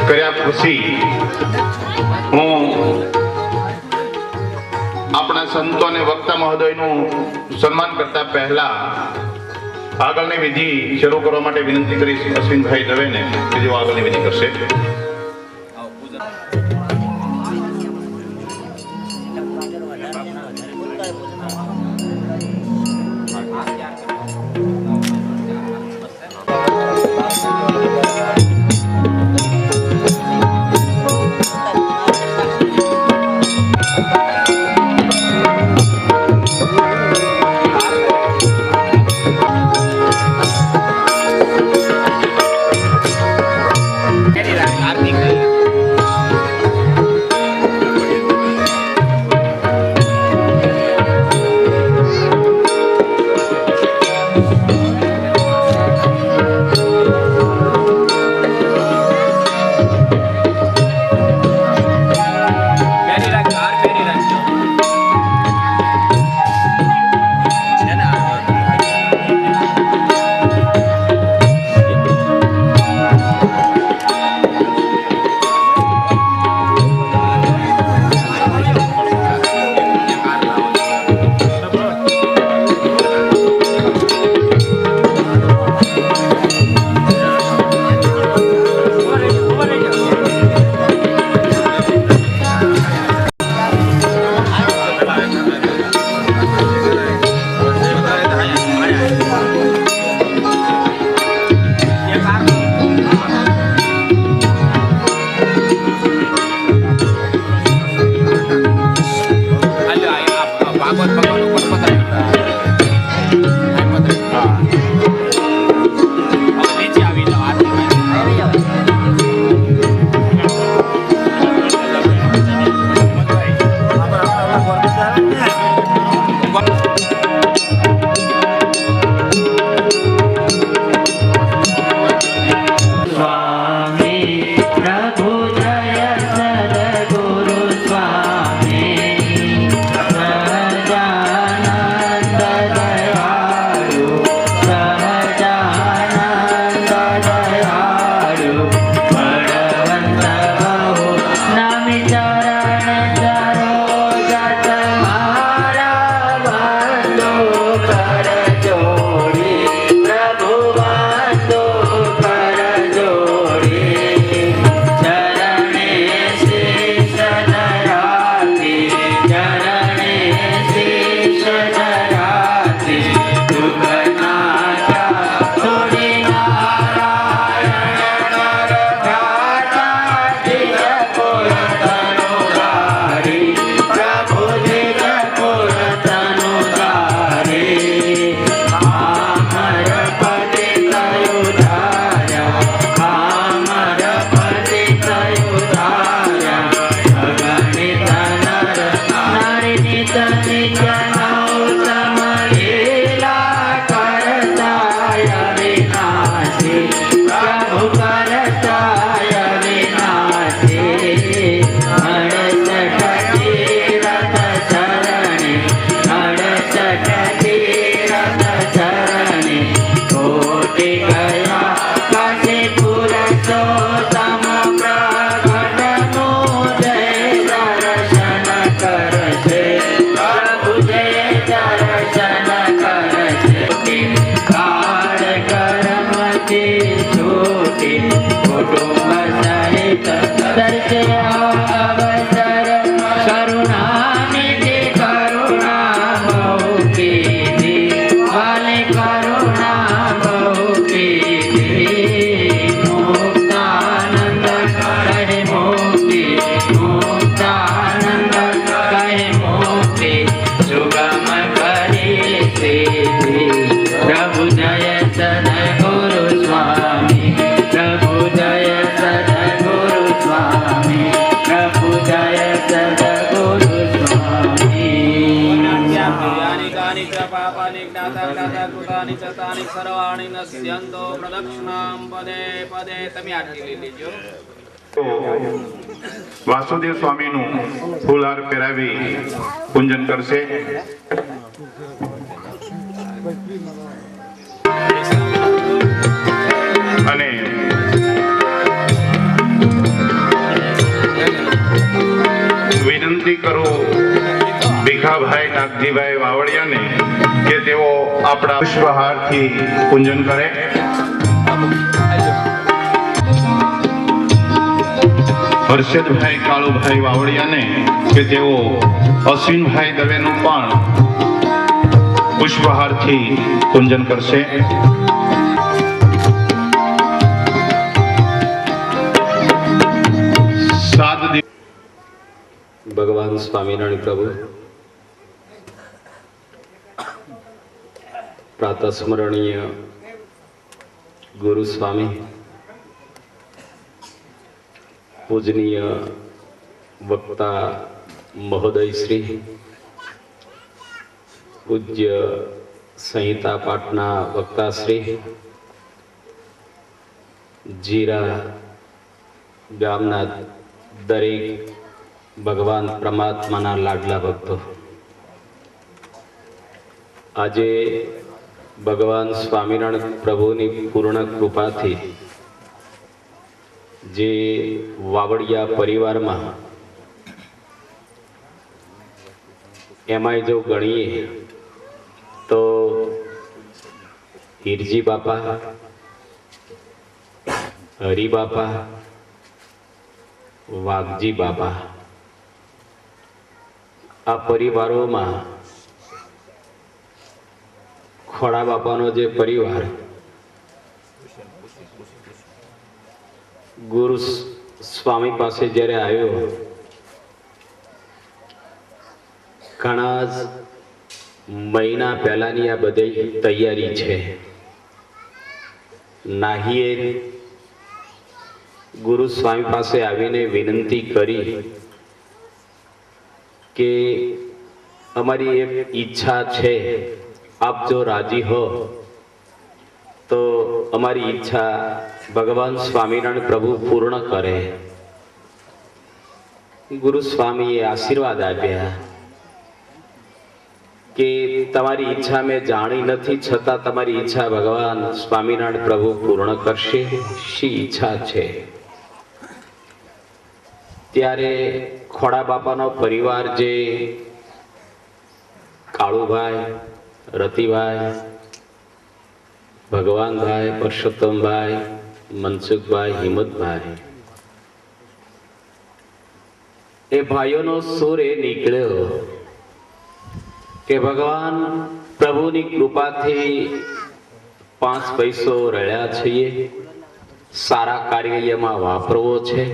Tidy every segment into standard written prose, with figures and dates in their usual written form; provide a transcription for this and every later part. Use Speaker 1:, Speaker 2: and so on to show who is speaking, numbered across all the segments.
Speaker 1: કર્યા પછી હું આપણા સંતો અને વક્તા મહોદયનું સન્માન કરતા પહેલા આગળની વિધિ શરૂ કરવા માટે વિનંતી કરીશ અશ્વિનભાઈ દવેને કે જેઓ આગળની વિધિ કરશે.
Speaker 2: सर्वाणि नश्यन्तो प्रदक्षिणां पदे पदे तमे आरती લઈ લેજો.
Speaker 1: વાસુદેવ સ્વામીનું ફૂલહાર પહેરાવી પૂજન કરશે. અને વિનંતી કરું ભીખાભાઈ નાગજીભાઈ વાવડિયાને કે તેઓ આપણા પુષ્પહારથી પૂજન કરે. હર્ષદભાઈ કાળુભાઈ વાવડિયાને કે તેઓ અશ્વિનભાઈ દવેનું પણ પુષ્પહારથી પૂજન કરશે.
Speaker 3: ભગવાન સ્વામિનારાયણ પ્રભુ પ્રાતસ્મરણીય ગુરુ સ્વામી પૂજનીય વક્તા મહોદય શ્રી પૂજ્ય સંહિતા પાઠના વક્તા શ્રી જીરા ગામના દરેક ભગવાન પરમાત્માના લાડલા ભક્તો, આજે ભગવાન સ્વામિનારાયણ પ્રભુની પૂર્ણ કૃપાથી જે વાવડિયા પરિવારમાં એમાંય જો ગણીએ તો હીરજી બાપા, હરિબાપા, વાઘજી બાપા, આ પરિવારોમાં ખોડા બાપાનો જે પરિવાર ગુરુ સ્વામી પાસે જ્યારે આવ્યો, ઘણા જ મહિના પહેલાની આ બધી તૈયારી છે. નાહીએ ગુરુ સ્વામી પાસે આવીને વિનંતી કરી કે અમારી એક ઈચ્છા છે, આપ જો રાજી હો તો અમારી ઈચ્છા ભગવાન સ્વામિનારાયણ પ્રભુ પૂર્ણ કરે. ગુરુ સ્વામીએ આશીર્વાદ આપ્યા કે તમારી ઈચ્છા મેં જાણી નથી, છતાં તમારી ઈચ્છા ભગવાન સ્વામિનારાયણ પ્રભુ પૂર્ણ કરશે. શી ઈચ્છા છે? ત્યારે ખોડા બાપાનો પરિવાર જે કાળુભાઈ, રતિભાઈ, ભગવાનભાઈ, પરસોત્તમભાઈ, મનસુખભાઈ, હિંમતભાઈ, એ ભાઈઓનો સુર એ નીકળ્યો કે ભગવાન પ્રભુની કૃપાથી 5 પૈસો રળ્યા છીએ, સારા કાર્યમાં વાપરવો છે.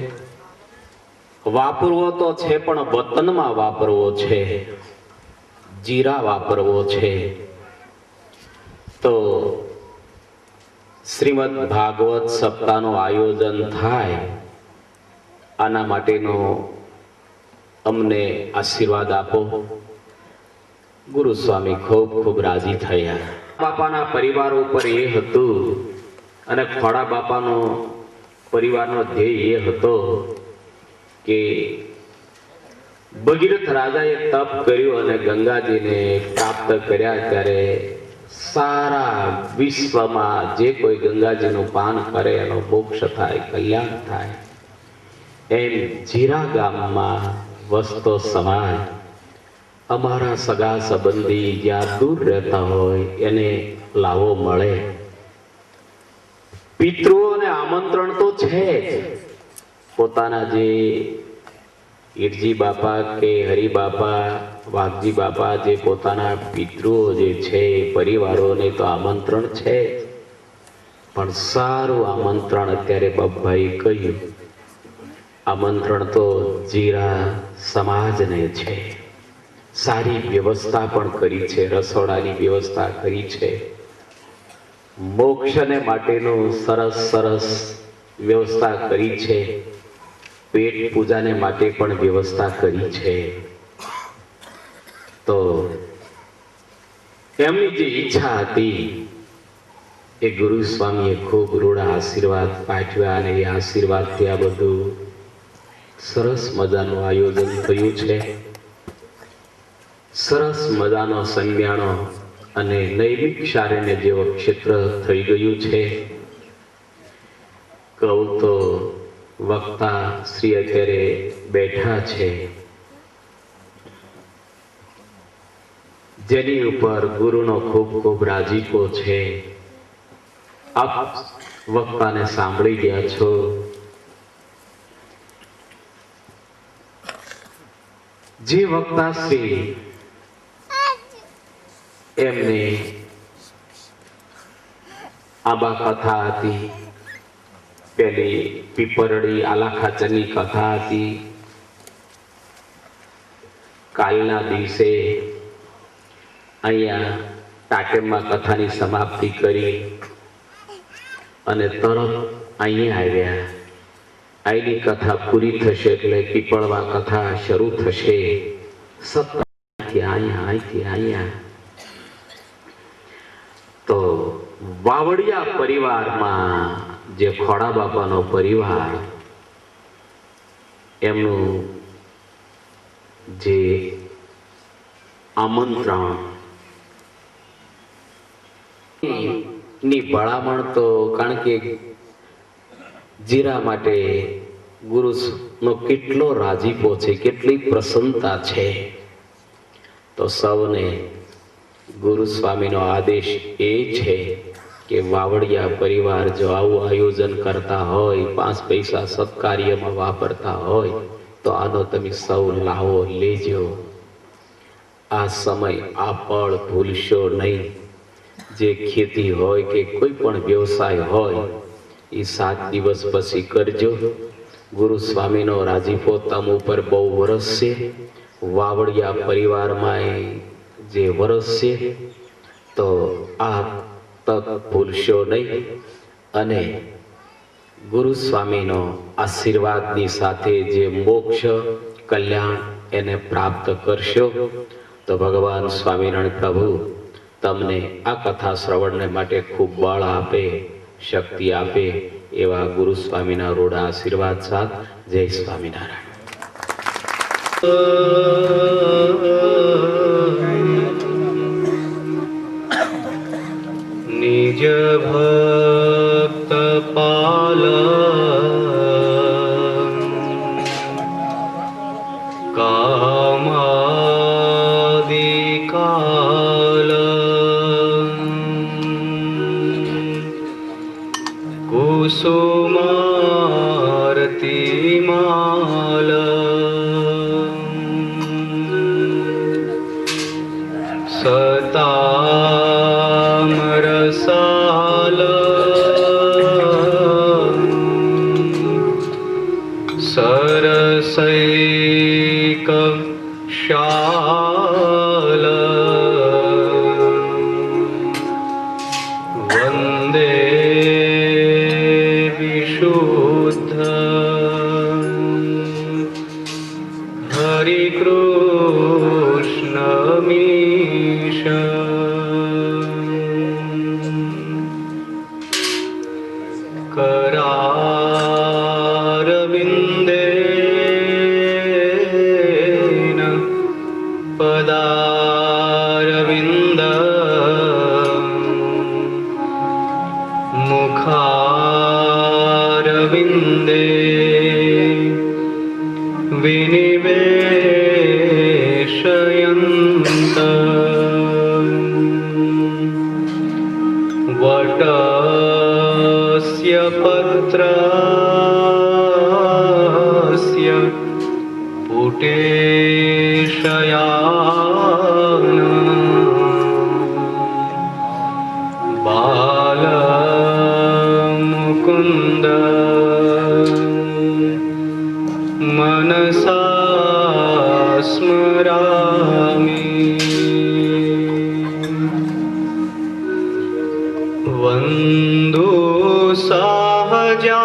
Speaker 3: વાપરવો તો છે પણ વતનમાં વાપરવો છે, જીરા વાપરવો છે. તો શ્રીમદ ભાગવત સપ્તાહનું આયોજન થાય, આના માટેનો અમને આશીર્વાદ આપો. ગુરુ સ્વામી ખૂબ ખૂબ રાજી થયા. બાપાના પરિવાર ઉપર એ હતું અને ખોડા બાપાનો પરિવારનો ધ્યેય એ હતો કે ભગીરથ રાજાએ તપ કર્યું અને ગંગાજીને પ્રાપ્ત કર્યા, ત્યારે સારા વિશ્વમાં જે કોઈ ગંગાજીનું પાન કરે એનો મોક્ષ થાય, કલ્યાણ થાય. એમ જીરા ગામમાં વસતો સમાજ, અમારા સગા સંબંધી જ્યાં દૂર રહેતા હોય એને લાવો મળે. પિતૃઓને આમંત્રણ તો છે જ. પોતાના જે ઈરજી બાપા કે હરિબાપા, વાઘજી બાપા, જે પોતાના પિતૃઓ જે છે પરિવારોને તો આમંત્રણ છે, પણ સારું આમંત્રણ અત્યારે બાપભાઈ કહ્યું, આમંત્રણ તો જીરા સમાજને છે. સારી વ્યવસ્થા પણ કરી છે, રસોડાની વ્યવસ્થા કરી છે, મોક્ષને માટેનું સરસ સરસ વ્યવસ્થા કરી છે, પેટ પૂજાને માટે પણ વ્યવસ્થા કરી છે. તો એમની જે ઈચ્છા હતી એ ગુરુ સ્વામીએ ખૂબ રૂડા આશીર્વાદ પાઠવ્યા અને એ આશીર્વાદથી આ બધું સરસ મજાનું આયોજન થયું છે. સરસ મજાનો સંજ્ઞાનો અને નૈમિક શારીને જેવો ક્ષેત્ર થઈ ગયું છે. કહું તો વક્તા શ્રી અત્યારે બેઠા છે, જેની ઉપર ગુરુનો ખૂબ ખૂબ રાજીપો છે. આપ વક્તાને સાંભળી ગયા છો. જે વક્તા શ્રી એમને આબા કથા હતી, પેલી પીપરડી આલાખાચરની કથા હતી. કાલના દિવસે અહીંયા ટાકેમમાં કથાની સમાપ્તિ કરી અને તરત અહીંયા આવ્યા. અહીંની કથા પૂરી થશે એટલે પીપળવા કથા શરૂ થશે. સત્તાથી અહીંયા તો વાવડિયા પરિવારમાં જે ખોડા બાપાનો પરિવાર, એમનું જે આમંત્રણ ની ભલામણ તો કારણ કે જીરા માટે ગુરુનો કેટલો રાજીપો છે, કેટલી પ્રસન્નતા છે. તો સૌને ગુરુ સ્વામીનો આદેશ એ છે કે વાવડિયા પરિવાર જો આવું આયોજન કરતા હોય, 5 પૈસા સત્કાર્યમાં વાપરતા હોય તો આનો તમે સૌ લાવો લેજો. આ સમય આ પળ ભૂલશો નહીં. જે ખેતી હોય કે કોઈ પણ વ્યવસાય હોય એ 7 દિવસ પછી કરજો. ગુરુ સ્વામીનો રાજીપો તમ ઉપર બહુ વરસશે. વાવડિયા પરિવારમાં જે વરસશે તો આ તક ભૂલશો નહીં અને ગુરુ સ્વામીનો આશીર્વાદની સાથે જે મોક્ષ કલ્યાણ એને પ્રાપ્ત કરશો. તો ભગવાન સ્વામિનારાયણ પ્રભુ તમને આ કથા શ્રવણને માટે ખૂબ બળ આપે, શક્તિ આપે, એવા ગુરુ સ્વામીના રૂઢ આશીર્વાદ સાથ જય સ્વામિનારાયણ.
Speaker 4: નિજ ભક્ત પાલન કામાદિકાલ કુસુમારતી માલ સતામરસાલ સરસૈક શાલ વંદે વિશુદ્ધ હરિકૃષ્ણ મીશ करारविन्देन पदारविन्द मुखारविन्दे विनिवेशयन्त वटस्य पत्रस्य पुटेशयान बालमुकुन्द मनसा स्मरामि वन्दो सहजानन्द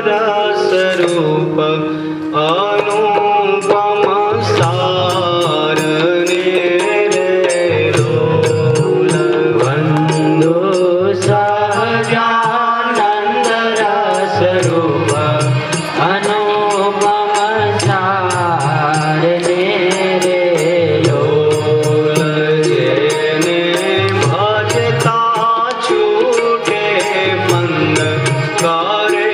Speaker 4: रसरूप अनुपम सार निरोल वन्दो सहजानन्द रसरूप अनुपम सार निरोल जेने भजता छूटे बंद करे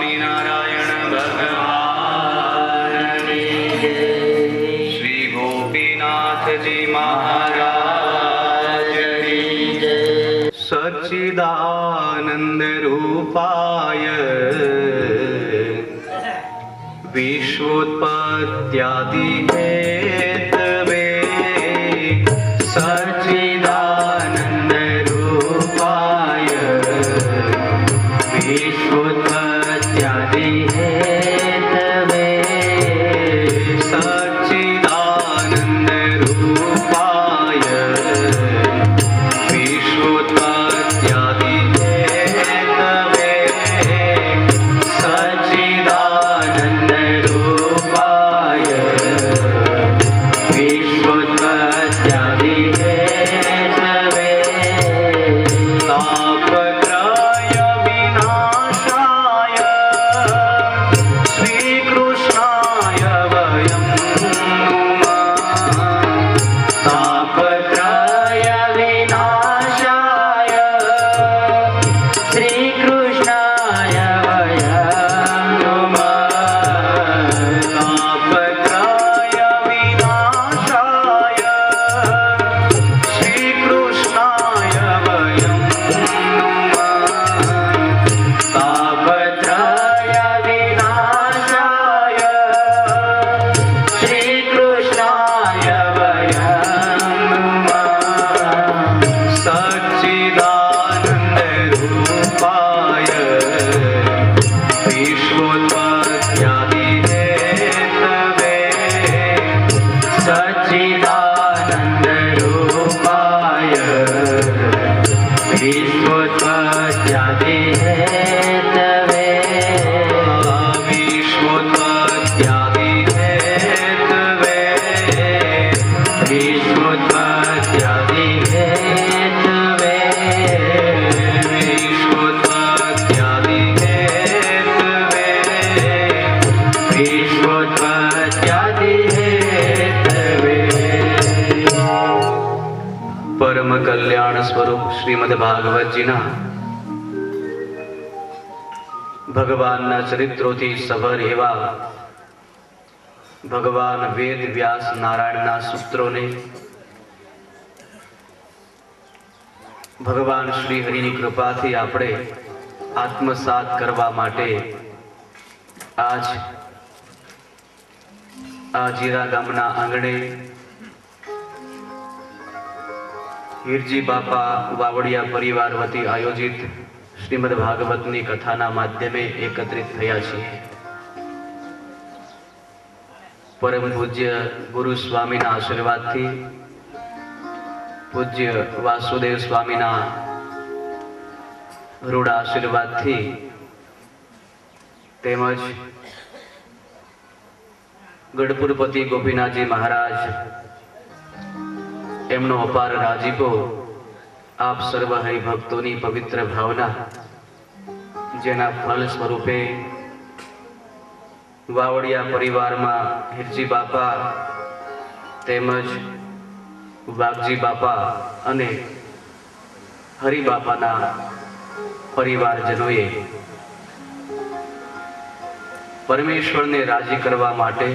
Speaker 2: સ્વામિનારાયણ ભગવાન શ્રી ગોપીનાથજી મહારાજ સચ્ચિદાનંદ રૂપાય વિશ્વોત્પત્યાદિ હેતવે સચ્ચિદાનંદ રૂપાય વિશ્વોત્પત્યાદિ હેતવે સચ્ચિદાનંદ રૂપાય વિશ્વોત્પત્યાદિ હેતવે સચ્ચિદાનંદ રૂપાય વિશ્વોત્પત્યાદિ હેતવે તાપત્રય વિનાશાય શ્રી કૃષ્ણાય વયં નુમઃ તાપત્રય વિનાશાય શ્રી કૃષ્ણાય વયં નુમઃ તાપત્રય વિનાશાય શ્રી કૃષ્ણાય વયં નુમઃ તાપત્રય વિનાશાય શ્રી કૃષ્ણાય વયં નુમઃ સચ્ચિદાનંદ રૂપાય વિશ્વોત્પત્યાદિ હેતવે સચ્ચિદાનંદ રૂપાય વિશ્વોત્પત્યાદિ હેતવે વિશ્વોત્પત્યાદિ હેતવે વિશ્વોત્પત્યાદિ હેતવે વિશ્વોત્પત્યાદિ હેતવે વિશ્વોત્પત્યાદિ હેતવે પરમ કલ્યાણ સ્વરૂપ શ્રીમદ ભાગવતજીના ભગવાનના ચરિત્રોથી સભર એવા ભગવાન વેદ વ્યાસ નારાયણના સૂત્રોને ભગવાન શ્રી હરિની કૃપાથી આપણે આત્મસાત કરવા માટે આજ આ જીરા ગામના આંગણે હીરજી બાપા વાવડિયા પરિવાર વતી આયોજિત શ્રીમદ ભાગવતની કથાના માધ્યમે એકત્રિત થયા છીએ. પરમ પૂજ્ય ગુરુ સ્વામીના આશીર્વાદથી, પૂજ્ય વાસુદેવ સ્વામીના રૂઢ આશીર્વાદથી તેમજ ગઢપુરપતિ ગોપીનાથજી મહારાજ એમનો અપાર રાજીપો, આપ સર્વ હરિભક્તોની પવિત્ર ભાવના, જેના ફળ સ્વરૂપે વાવડિયા પરિવારમાં હીરજી બાપા તેમજ વાઘજી બાપા અને હરિબાપાના પરિવારજનોએ પરમેશ્વરને રાજી કરવા માટે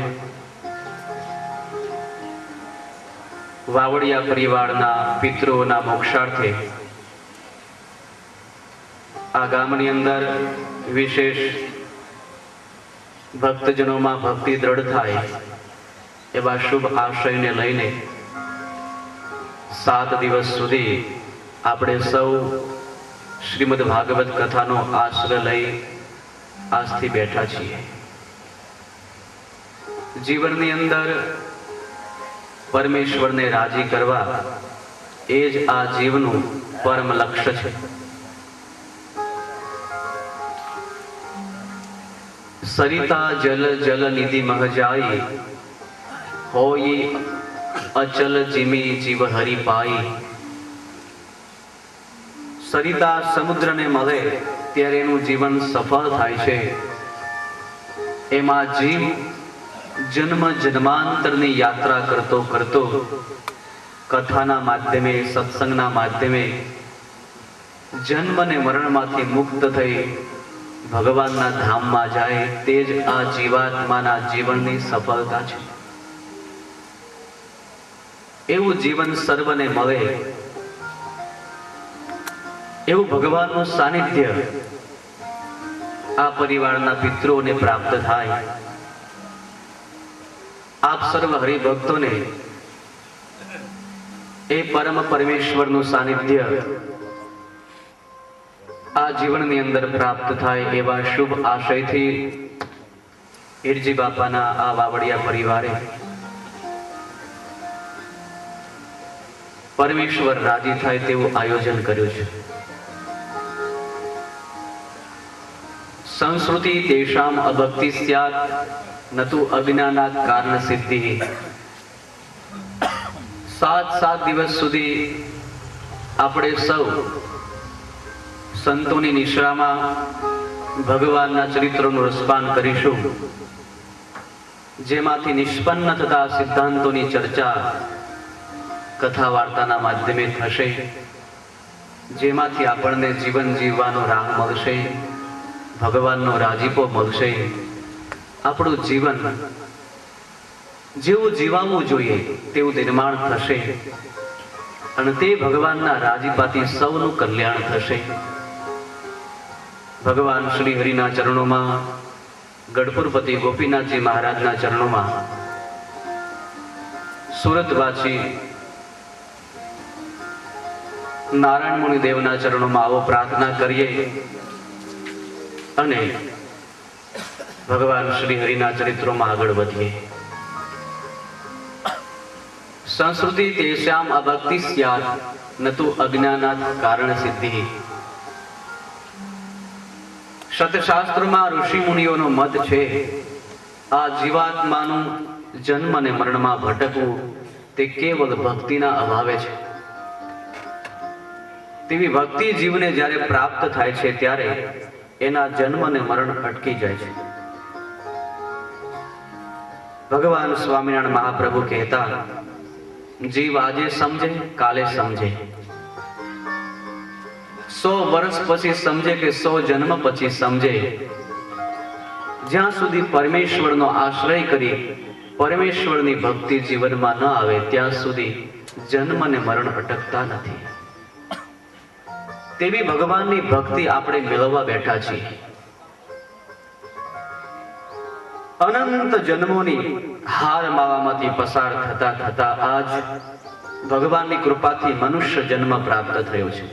Speaker 2: વાવડિયા પરિવારના પિતૃઓના મોક્ષાર્થે આ ગામની અંદર વિશેષ ભક્તજનોમાં ભક્તિ દ્રઢ થાય એવા શુભ આશયને લઈને 7 દિવસ સુધી આપણે સૌ શ્રીમદ ભાગવત કથાનો આશ્રય લઈ આજથી બેઠા છીએ. જીવનની અંદર પરમેશ્વરને રાજી કરવા એ જ આ જીવનું પરમ લક્ષ્ય છે. સરિતા જલ જલ નિધિ મહ જાય, હોઈ અચલ જીમી જીવ હરિ પાઈ. સરિતા સમુદ્રને મળે ત્યારે એનું જીવન સફળ થાય છે. એમાં જીવ જન્મ જન્માંતરની યાત્રા કરતો કરતો કથાના માધ્યમે, સત્સંગના માધ્યમે જન્મ અને મરણમાંથી મુક્ત થઈ ભગવાનના ધામમાં જાય તે જ આ જીવાત્માના જીવનની સફળતા છે. એવું જીવન સર્વને મળે, એવું ભગવાનનું સાનિધ્ય આ પરિવારના પિતૃઓને પ્રાપ્ત થાય. આપ સર્વ હરિભક્તોને એ પરમ પરમેશ્વરનું સાનિધ્ય આ જીવનની અંદર પ્રાપ્ત થાય એવા શુભ આશયથી હીરજી બાપાના આ વાવડિયા પરિવારે પરમેશ્વર રાજી થાય તેવું આયોજન કર્યું છે. સંસ્કૃતિ તેષામ અભક્તિ સ્યાત નતુ અજ્ઞાનાત કારણ સિદ્ધિ. 7 દિવસ સુધી આપણે સૌ સંતોની નિશ્રામાં ભગવાનના ચરિત્રોનું રસપાન કરીશું, જેમાંથી નિષ્પન્ન થતા સિદ્ધાંતોની ચર્ચા કથા વાર્તાના માધ્યમે થશે, જેમાંથી આપણને જીવન જીવવાનો રાહ મળશે, ભગવાનનો રાજીપો મળશે. આપણું જીવન જેવું જીવાવું જોઈએ તેવું નિર્માણ થશે અને તે ભગવાનના રાજીપાથી સૌનું કલ્યાણ થશે. ભગવાન શ્રી હરિના ચરણોમાં, ગઢપુરપતિ ગોપીનાથજી મહારાજના ચરણોમાં, સુરતવાસી નારાયણ મુનિ દેવના ચરણોમાં આવો પ્રાર્થના કરીએ અને ભગવાન શ્રી હરિના ચરિત્રોમાં આગળ વધીએ. સંસ્કૃતિ તેષામ અભક્તિ સ્યાત નતુ અજ્ઞાનાત કારણ સિદ્ધિ. સતશાસ્ત્રમાં ઋષિ મુનિઓનો મત છે આ જીવાત્માનું જન્મ અને મરણમાં ભટકવું તે કેવલ ભક્તિના અભાવે છે. તેવી ભક્તિ જીવને જ્યારે પ્રાપ્ત થાય છે ત્યારે એના જન્મ અને મરણ અટકી જાય છે. ભગવાન સ્વામિનારાયણ મહાપ્રભુ કહેતા, જીવ આજે સમજે કાલે સમજે, 100 વર્ષ પછી સમજે કે 100 જન્મ પછી સમજે. જ્યાં સુધી પરમેશ્વરનો આશ્રય કરી પરમેશ્વરની ભક્તિ જીવનમાં ન આવે ત્યાં સુધી જન્મ અને મરણ અટકતા નથી. તેવી ભગવાનની ભક્તિ આપણે મેળવવા બેઠા છીએ. અનંત જન્મોની હાર માળામાંથી પસાર થતા થતા આજ ભગવાનની કૃપાથી મનુષ્ય જન્મ પ્રાપ્ત થયો છે.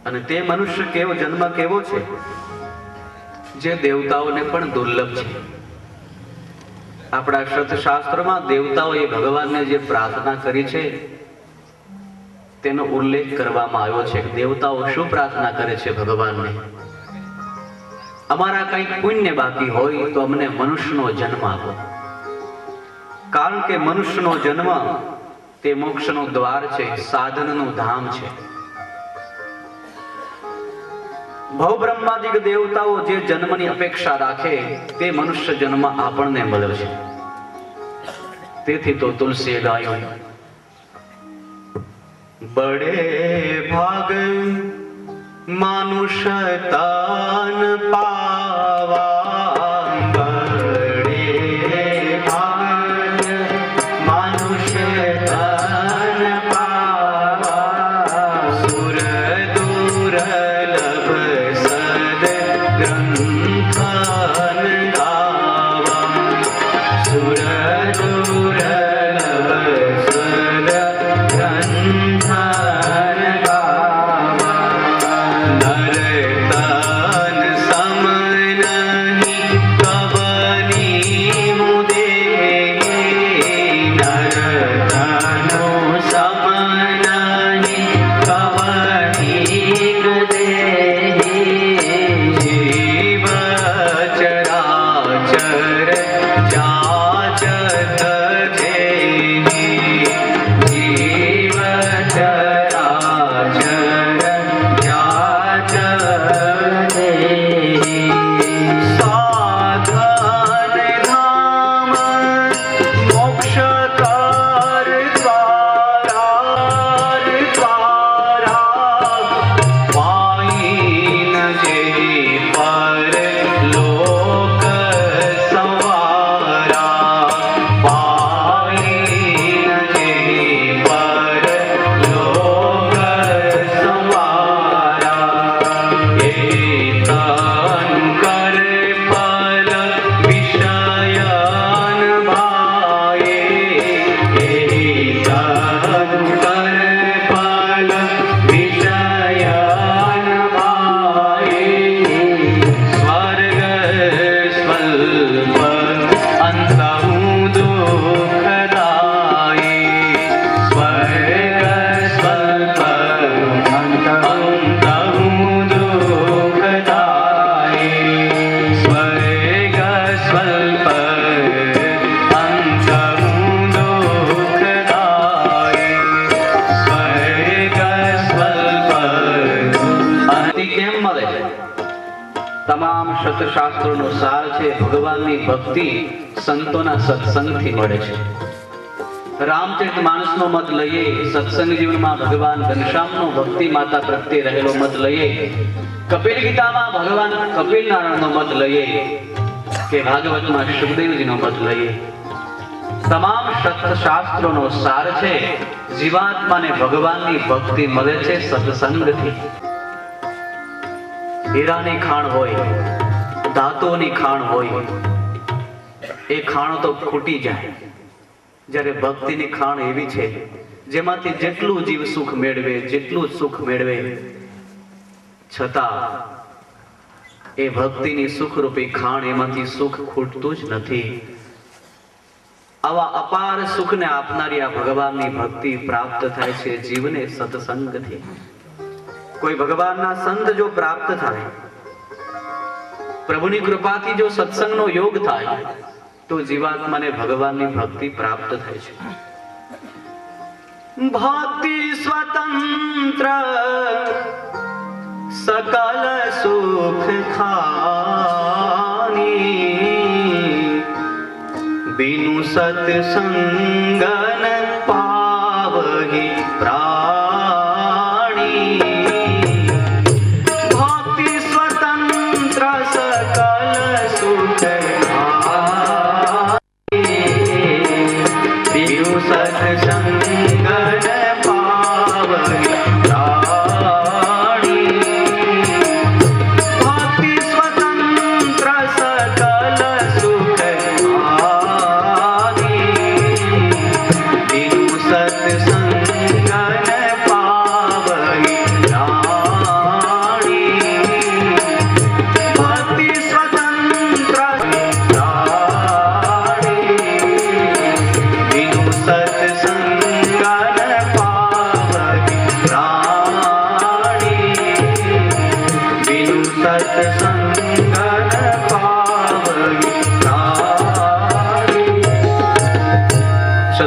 Speaker 2: અને તે મનુષ્ય કેવો જન્મ કેવો છે જે દેવતાઓને પણ દુર્લભ છે. આપણા સતશાસ્ત્રોમાં દેવતાઓએ ભગવાનને જે પ્રાર્થના કરી છે તેનો ઉલ્લેખ કરવામાં આવ્યો છે. દેવતાઓ શું પ્રાર્થના કરે છે ભગવાનને? અમારા કંઈક પુણ્ય બાકી હોય તો અમને મનુષ્યનો જન્મ આપો, કારણ કે મનુષ્યનો જન્મ તે મોક્ષનો દ્વાર છે, સાધનનું ધામ છે. ભવ બ્રહ્માદિક દેવતાઓ જે જન્મની અપેક્ષા રાખે તે મનુષ્ય જન્મ આપણને મળ્યો છે. તેથી તો તુલસીએ ગાયું, બડે ભાગ માનુષ તાન પાવા, બડે ભાગ માનુષ તાન પાવા, સુર દુર્લભ સદ ગ્રંથન ગાવા, સુર દુર્લભ સદ ગ્રંથન ગાવા, નર તન સમન શાસ્ત્રોનો સાર છે ભગવાનની ભક્તિ સંતોના સત્સંગથી મળે છે. રામચરિત માનસનો મત લઈએ, સત્સંગ જીવનમાં ભગવાન ઘનશ્યામનો ભક્તિ માતા પ્રત્યે રહેલો મત લઈએ, કપિલ ગીતામાં ભગવાન કપિલ નારાયણનો મત લઈએ કે ભાગવતમાં સુખદેવજીનો મત લઈએ, તમામ શાસ્ત્રોનો સાર છે જીવાત્માને ભગવાનની ભક્તિ મળે છે સત્સંગથી. હીરાની ખાણ હોય, ધાતુઓની ખાણ હોય, એ ખાણો તો ખૂટી જાય. જ્યારે ભક્તિની ખાણ એવી છે જેમાંથી જેટલું જીવ સુખ મેળવે, જેટલું સુખ મેળવે, છતાં એ ભક્તિની સુખરૂપી ખાણ, એમાંથી સુખ ખૂટતું જ નથી. આવા અપાર સુખને આપનારી આ ભગવાનની ભક્તિ પ્રાપ્ત થાય છે જીવને સત્સંગથી. કોઈ ભગવાનના સંત જો પ્રાપ્ત થાય, પ્રભુની કૃપાથી જો સત્સંગનો યોગ થાય, તો જીવાત્માને ભગવાનની ભક્તિ પ્રાપ્ત થાય છે. ભક્તિ સ્વતંત્ર સકલ સુખ ખાની, बिनु सत्संगन पावहि प्राणी. भक्ति स्वतंत्र सकल सुख खानी, बिनु सत्संगन पावहि प्राणी. भक्ति स्वतंत्र सकल सुख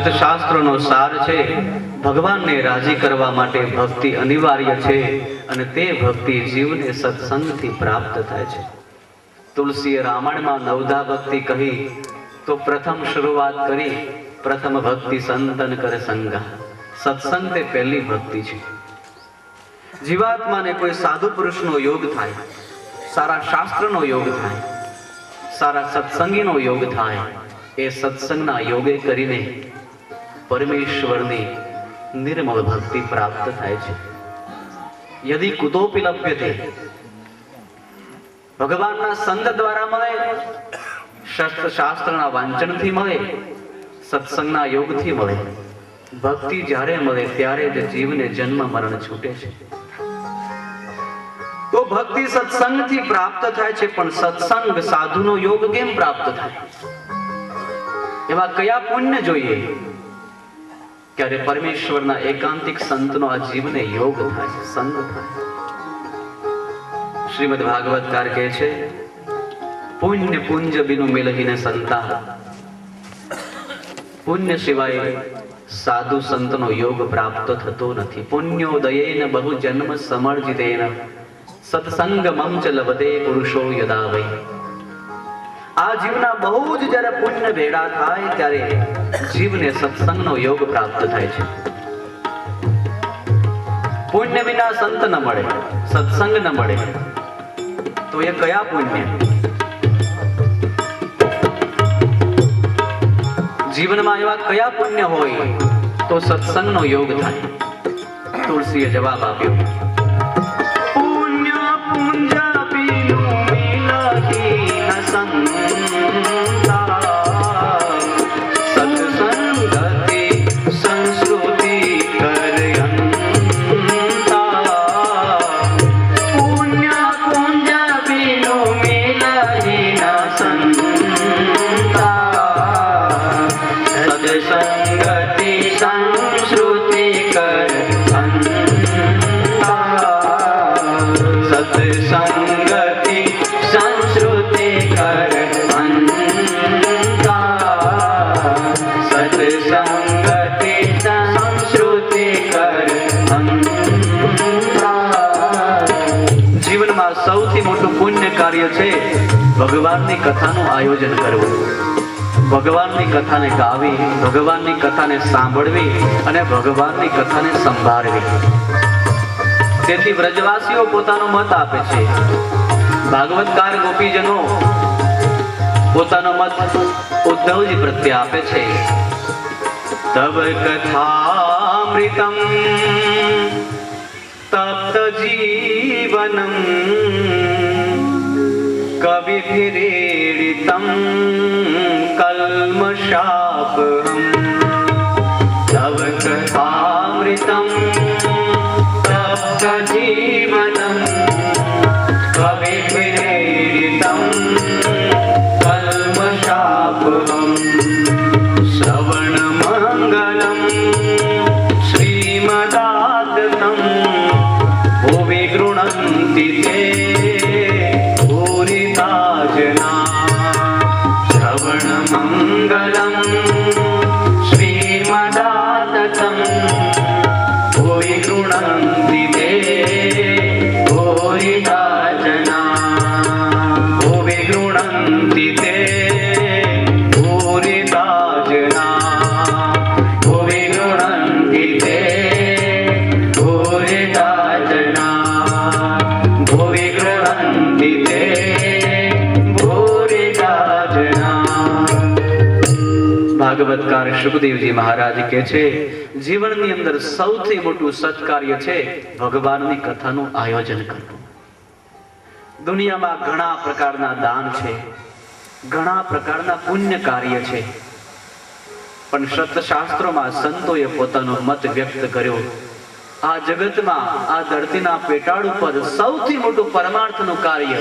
Speaker 2: સત્શાસ્ત્રોનો સાર છે ભગવાનને રાજી કરવા માટે ભક્તિ અનિવાર્ય છે, અને તે ભક્તિ જીવને સત્સંગથી પ્રાપ્ત થાય છે. તુલસીએ રામાયણમાં નવધા ભક્તિ કહી તો પ્રથમ શરૂઆત કરી, પ્રથમ ભક્તિ સંતન કરે સંગા. સત્સંગ તે પહેલી ભક્તિ છે. જીવાત્માને કોઈ સાધુ પુરુષનો યોગ થાય, સારા શાસ્ત્રનો યોગ થાય, સારા સત્સંગીનો યોગ થાય, એ સત્સંગના યોગે કરીને પરમેશ્વરની નિર્મળ ભક્તિ પ્રાપ્ત થાય છે. યદિ કુતોપી લભ્યતે, ભગવાનના સંગ દ્વારા મળે, શાસ્ત્રના વાંચનથી મળે, સત્સંગના યોગથી મળે. ભક્તિ જ્યારે મળે ત્યારે જ જીવને જન્મ મરણ છૂટે છે. તો ભક્તિ સત્સંગથી પ્રાપ્ત થાય છે, પણ સત્સંગ સાધુનો યોગ કેમ પ્રાપ્ત થાય? એવા કયા પુણ્ય જોઈએ ક્યારે પરમેશ્વરના એકાંતિક સંતનો આ જીવને યોગ થાય, સંગ થાય? શ્રીમદ ભાગવતકાર કહે છે, પુણ્ય પુંજ બિનુ મિલહીને સંતા. પુણ્ય સિવાય સાધુ સંતનો યોગ પ્રાપ્ત થતો નથી. પુણ્યોદયેન બહુ જન્મ સમર્જિતેન સત્સંગમં ચ લભતે પુરુષો યદા વૈ. આ જીવના બહુ જ જ્યારે પુણ્ય ભેગા થાય ત્યારે જીવને સત્સંગનો યોગ પ્રાપ્ત થાય છે. પુણ્ય વિના સંત ન મળે, સત્સંગ ન મળે, તો એ કયા પુણ્ય? જીવનમાં એવા કયા પુણ્ય હોય તો સત્સંગનો યોગ થાય? તુલસીએ જવાબ આપ્યો, પુણ્ય પુંજ બિનુ મિલહીન સંતા, સત્સંગતિ સંસ્કૃતિ કરયંતા. પુણ્ય પુંજ બિનુ મિલહીન સંતા, સત્સંગતિ સંસ્કૃતિ કરયંતા. સત્સંગતિ સંસ્કૃતિ કરયંતા. ભગવાનની કથાનું આયોજન કરવું, ભગવાનની કથાને ગાવી, ભગવાનની કથાને સાંભળવી અને ભગવાનની કથાને સંભાળવી. તેથી વ્રજવાસીઓ પોતાનો મત આપે છે. ભાગવતકાર ગોપીજનો પોતાનો મત ઉદ્ધવજી પ્રત્યે આપે છે. તવ કથામૃતમ તપ્ત જીવનમ કવિભિરીડિતમ કલ્મષાપહમ. તવ કથામૃતમ તપ્ત જીવનમ કવિભિરીડિતમ કલ્મષાપહમ. શ્રવણમંગલમ શ્રીમદાતતમ ભુવિ ગૃણન્તિ તે ભૂરિતા જના. શ્રવણમંગલમ શ્રીમદાતતમ ભુવિ ગૃણન્તિ તે ભૂરિતા જના. ભુવિ ગૃણન્તિ તે ભૂરિતા જના. ભુવિ ગૃણન્તિ તે ભૂરિતા જના. ભુવિ ગૃણન્તિ તે ભૂરિતા જના. ભાગવતકાર સુખદેવજી મહારાજ કહે છે, જીવનની અંદર સૌથી મોટું સત્કાર્ય છે ભગવાનની કથાનું આયોજન કરવું. દુનિયામાં ઘણા પ્રકારના દાન છે, ઘણા પ્રકારના પુણ્ય કાર્ય છે, પણ સત્શાસ્ત્રોમાં સંતોએ પોતાનો મત વ્યક્ત કર્યો. આ જગતમાં, આ ધરતીના પેટાળ ઉપર સૌથી મોટું પરમાર્થનું કાર્ય,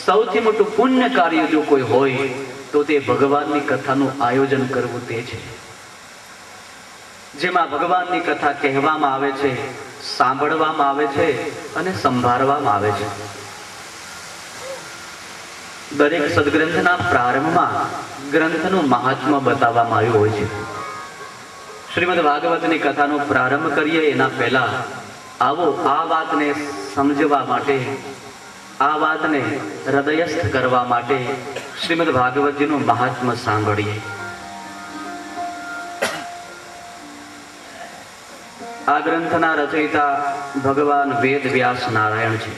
Speaker 2: સૌથી મોટું પુણ્ય કાર્ય જો કોઈ હોય તો તે ભગવાનની કથાનું આયોજન કરવું તે છે. જેમાં ભગવાનની કથા કહેવામાં આવે છે, સાંભળવામાં આવે છે અને સંભાળવામાં આવે છે. દરેક સદગ્રંથના પ્રારંભમાં ગ્રંથનું મહાત્મ્ય બતાવવામાં આવ્યું હોય છે. શ્રીમદ ભાગવતની કથાનો પ્રારંભ કરીએ એના પહેલા આવો આ વાતને સમજવા માટે, આ વાતને હૃદયસ્થ કરવા માટે શ્રીમદ ભાગવતજીનું મહાત્મ્ય સાંભળીએ. આ ગ્રંથના રચયિતા ભગવાન વેદ વ્યાસ નારાયણ છે,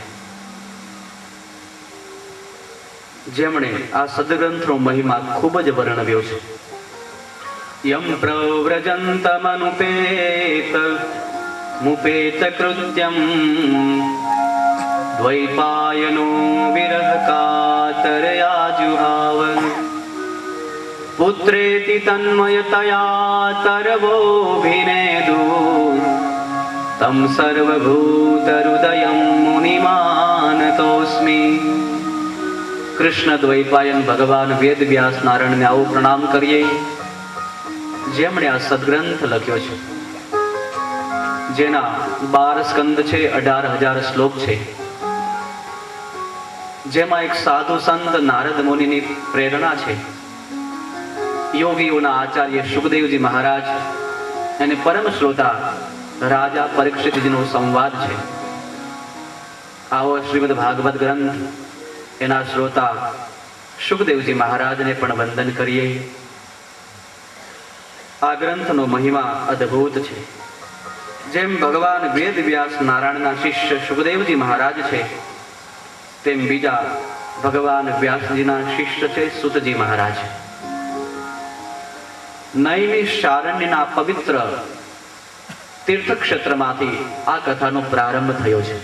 Speaker 2: જેમણે આ સદગ્રંથનો મહિમા ખૂબ જ વર્ણવ્યો છે. યમ પ્રવ્રજંતમનુપેત મુપેત કૃત્યમ દ્વૈપાયનો વિરહ કાતરયા જુહાવ. પુત્રેતિ તન્મયતયા તરવોభిનેદુ તમ સર્વભૂત હૃદયમ મુનિમાનતોસ્મિ. કૃષ્ણ દ્વૈપાયન ભગવાન વેદ વ્યાસ નારાયણને આવો પ્રણામ કરીએ, જેમણે આ સદગ્રંથ લખ્યો છે, જેના 12 સ્કંદ છે, 18,000 શ્લોક છે, જેમાં એક સાધુ સંત નારદ મુનિની પ્રેરણા છે. યોગીઓના આચાર્ય સુખદેવજી મહારાજ અને પરમ શ્રોતા રાજા પરીક્ષિતજીનો સંવાદ છે. આવો શ્રીમદ ભાગવત ગ્રંથ, એના શ્રોતા સુખદેવજી મહારાજને પણ વંદન કરીએ. આ ગ્રંથનો મહિમા અદ્ભુત છે. જેમ ભગવાન વેદ વ્યાસ નારાયણના શિષ્ય સુખદેવજી મહારાજ છે, તેમ બીજા ભગવાન વ્યાસજીના શિષ્ય છે સુતજી મહારાજ. નૈમિષારણ્યના પવિત્ર તીર્થક્ષેત્રમાંથી આ કથાનો પ્રારંભ થયો છે.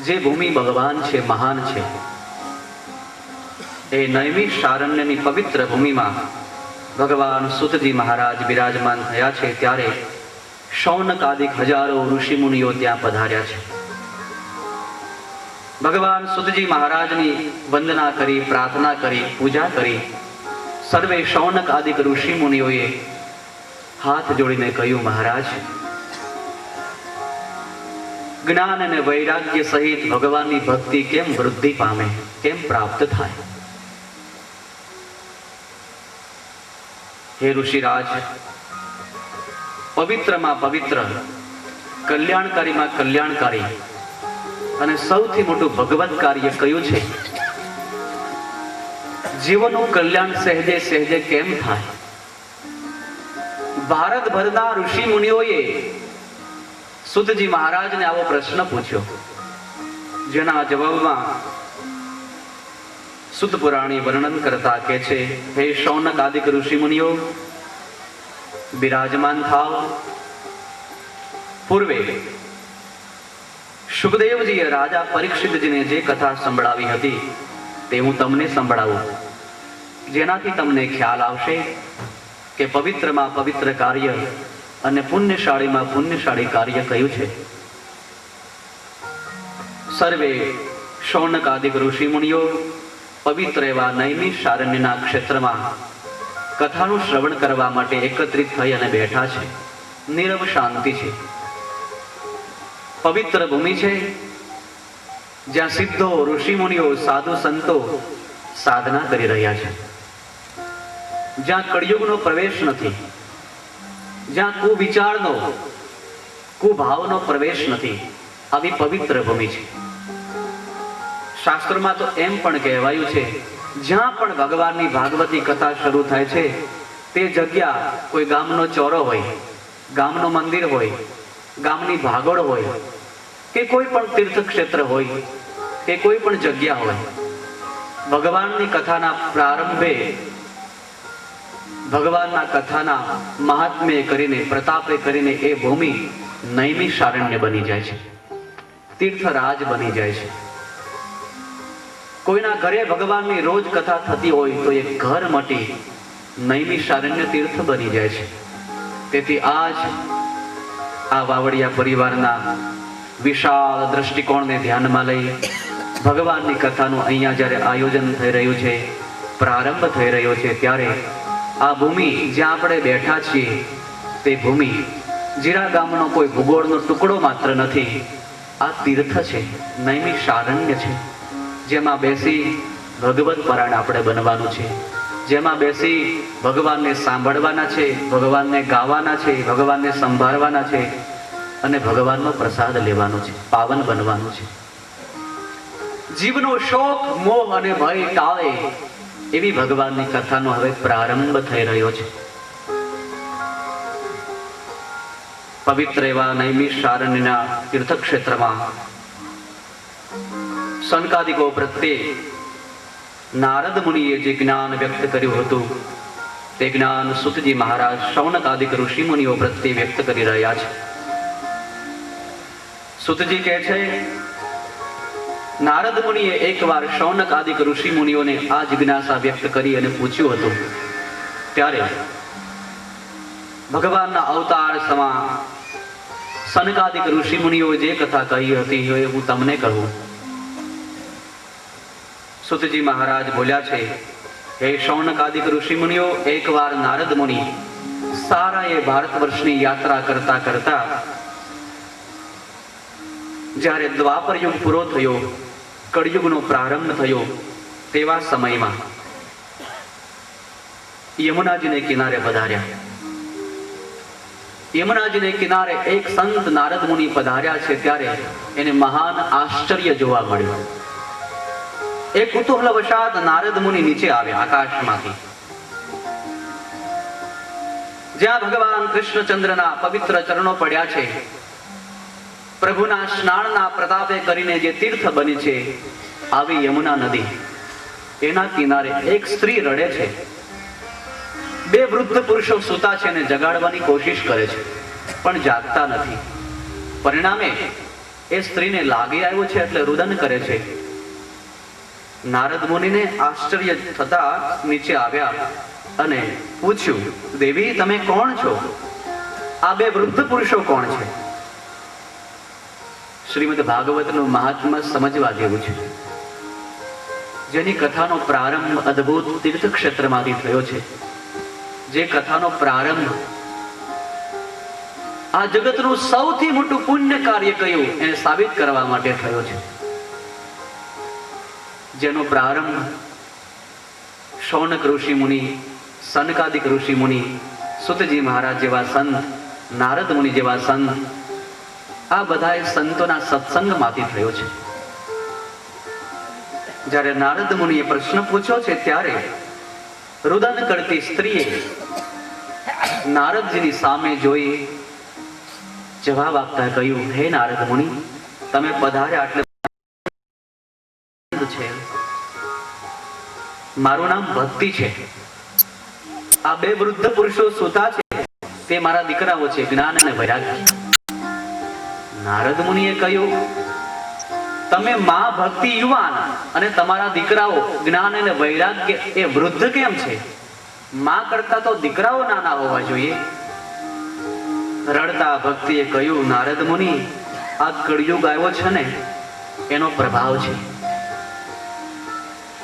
Speaker 2: જે ભૂમિ ભગવાન છે, મહાન છે, એ નૈમિષારણ્યની પવિત્ર ભૂમિમાં ભગવાન સુતજી મહારાજ બિરાજમાન થયા છે. ત્યારે શૌનકાદિક હજારો ઋષિ મુનિઓ ત્યાં પધાર્યા છે. ભગવાન સુતજી મહારાજની વંદના કરી, પ્રાર્થના કરી, પૂજા કરી. સર્વે શૌનક આદિક ઋષિ મુનિઓએ હાથ જોડીને કહ્યું, મહારાજ, જ્ઞાન અને વૈરાગ્ય સહિત ભગવાનની ભક્તિ કેમ વૃદ્ધિ પામે, કેમ પ્રાપ્ત થાય? હે ઋષિરાજ, પવિત્રમાં પવિત્ર, કલ્યાણકારીમાં કલ્યાણકારી અને સૌથી મોટું ભગવત કાર્ય કયું છે? જીવનનું કલ્યાણ સહેજે સહેજે કેમ થાય? ભારતભરના ઋષિ મુનિઓએ સુતજી મહારાજને આવો પ્રશ્ન પૂછ્યો, જેના જવાબમાં સુત પુરાણી વર્ણન કરતા કહે છે, હે શૌનક આદિક ઋષિ મુનિઓ, બિરાજમાન થાવ. પૂર્વે સુખદેવજીએ રાજા પરીક્ષિતજીને જે કથા સંભળાવી હતી તે હું તમને સંભળાવું, જેનાથી તમને ખ્યાલ આવશે કે પવિત્રમાં પવિત્ર કાર્ય અને પુણ્યશાળીમાં પુણ્યશાળી કાર્ય કયું છે. સર્વે શૌનક આદિક ઋષિ મુનિઓ પવિત્ર એવા નૈમિષારણ્યના ક્ષેત્રમાં કથાનું શ્રવણ કરવા માટે એકત્રિત થઈ અને બેઠા છે. નીરવ શાંતિ છે. પવિત્ર ભૂમિ છે, જ્યાં સિદ્ધો ઋષિ મુનિઓ સાધુ સંતો સાધના કરી રહ્યા છે, જ્યાં કળિયુગનો પ્રવેશ નથી, જ્યાં કુવિચારનો કુભાવનો પ્રવેશ નથી, આવી પવિત્ર ભૂમિ છે. શાસ્ત્રોમાં તો એમ પણ કહેવાયું છે, જ્યાં પણ ભગવાનની ભાગવતી કથા શરૂ થાય છે તે જગ્યા કોઈ ગામનો ચોરો હોય, ગામનું મંદિર હોય, ગામની ભાગોળ હોય, કે કોઈ પણ તીર્થ ક્ષેત્ર હોય, કે કોઈ પણ જગ્યા હોય, ભગવાનની કથાના પ્રારંભે ભગવાનના કથાના મહાત્મ્ય કરીને પ્રતાપે કરીને એ ભૂમિ નૈમિષારણ્ય બની જાય છે, તીર્થરાજ બની જાય છે. કોઈના ઘરે ભગવાનની રોજ કથા થતી હોય તો એ ઘર મટી નૈમિષારણ્ય તીર્થ બની જાય છે. તેથી આજ આ વાવડિયા પરિવારના વિશાળ દ્રષ્ટિકોણને ધ્યાનમાં લઈ ભગવાનની કથાનું અહીંયા જ્યારે આયોજન થઈ રહ્યું છે, પ્રારંભ થઈ રહ્યો છે, ત્યારે આ ભૂમિ જ્યાં આપણે બેઠા છીએ તે ભૂમિ જીરા ગામનો કોઈ ભૂગોળનો ટુકડો માત્ર નથી. આ તીર્થ છે, નૈમિષારણ્ય છે, જેમાં બેસી ભગવત પરાયણ આપણે બનવાનું છે, જેમાં બેસી ભગવાનને સાંભળવાના છે, ભગવાનને ગાવાના છે, ભગવાનને સંભાળવાના છે અને ભગવાનનો પ્રસાદ લેવાનો છે, પાવન બનવાનું છે. જીવનો શોક મોહ અને ભય ટાળે એવી ભગવાનની કથાનો હવે પ્રારંભ થઈ રહ્યો છે. પવિત્ર એવા નૈમિષારણ્યના તીર્થક્ષેત્રમાં સનકાદિકો પ્રત્યે નારદ મુનિએ જે જ્ઞાન વ્યક્ત કર્યું હતું તે જ્ઞાન સુતજી મહારાજ શૌનકાદિક ઋષિ મુનિઓ પ્રત્યે વ્યક્ત કરી રહ્યા છે. સુતજી કહે છે, નારદ મુનિએ એકવાર શૌનકાદિક ઋષિ મુનિઓને આ જિજ્ઞાસા વ્યક્ત કરી અને પૂછ્યું હતું, ત્યારે ભગવાનના અવતાર સમા સનકાદિક ઋષિ મુનિઓ જે કથા કહી હતી એ હું તમને કહું. સુતજી મહારાજ બોલ્યા છે, હે શૌનકાદિક ઋષિ મુનિઓ, એકવાર નારદ મુનિ સારા એ ભારત વર્ષની યાત્રા કરતા કરતા જ્યારે દ્વાપર યુગ પૂરો થયો, કળિયુગનો પ્રારંભ થયો, તેવા સમયમાં યમુનાજીને કિનારે પધાર્યા. યમુનાજીને કિનારે એક સંત નારદ મુનિ પધાર્યા છે, ત્યારે એને મહાન આશ્ચર્ય જોવા મળ્યું. એ કુતૂહલવશાત નારદ મુનિ નીચે આવ્યા આકાશમાંથી, જ્યાં ભગવાન કૃષ્ણચંદ્રના પવિત્ર ચરણો પડ્યા છે, પ્રભુના સ્નાનના પ્રતાપે કરીને જે તીર્થ બની છે આવી યમુના નદી, એના કિનારે એક સ્ત્રી રડે છે. બે વૃદ્ધ પુરુષો સૂતા છે અને જગાડવાની કોશિશ કરે છે, પણ જાગતા નથી. પરિણામે એ સ્ત્રીને લાગી આવ્યું છે એટલે રુદન કરે છે. નારદ મુનિને આશ્ચર્ય થતા નીચે આવ્યા અને પૂછ્યું, દેવી તમે કોણ છો? આ બે વૃદ્ધ પુરુષો કોણ છે? શ્રીમદ ભાગવતનું મહાત્મ્ય સમજવા જેવું છે, જેની કથાનો પ્રારંભ અદ્ભુત તીર્થક્ષેત્રમાંથી થયો છે, જે કથાનો પ્રારંભ આ જગતનું સૌથી મોટું પુણ્ય કાર્ય કયું એને સાબિત કરવા માટે થયો છે, જેનો પ્રારંભ શૌનક ઋષિ મુનિ, સનકાદિક ઋષિ મુનિ, સુતજી મહારાજ જેવા સંત, નારદ મુનિ જેવા સંત, આ બધા સંતોના સત્સંગમાંથી થયો છે. જ્યારે નારદ મુનિએ પ્રશ્ન પૂછ્યો છે ત્યારે રુદન કરતી સ્ત્રીએ નારદજીની સામે જોઈ જવાબ આપતા કહ્યું, હે નારદ મુનિ, તમે પધાર્યા એટલે છે. મારું નામ ભક્તિ છે. આ બે વૃદ્ધ પુરુષો સૂતા છે તે મારા દીકરાઓ છે, જ્ઞાન અને વૈરાગ્ય. નારદ મુનિએ કહ્યું, તમે માં ભક્તિ યુવાન અને તમારા દીકરાઓ જ્ઞાન અને વૈરાગ્ય એ વૃદ્ધ કેમ છે? માં કરતા તો દીકરાઓ નાના હોવા જોઈએ. રડતા ભક્તિએ કહ્યું, નારદ મુનિ, આ કળિયુગ આવ્યો છે ને એનો પ્રભાવ છે.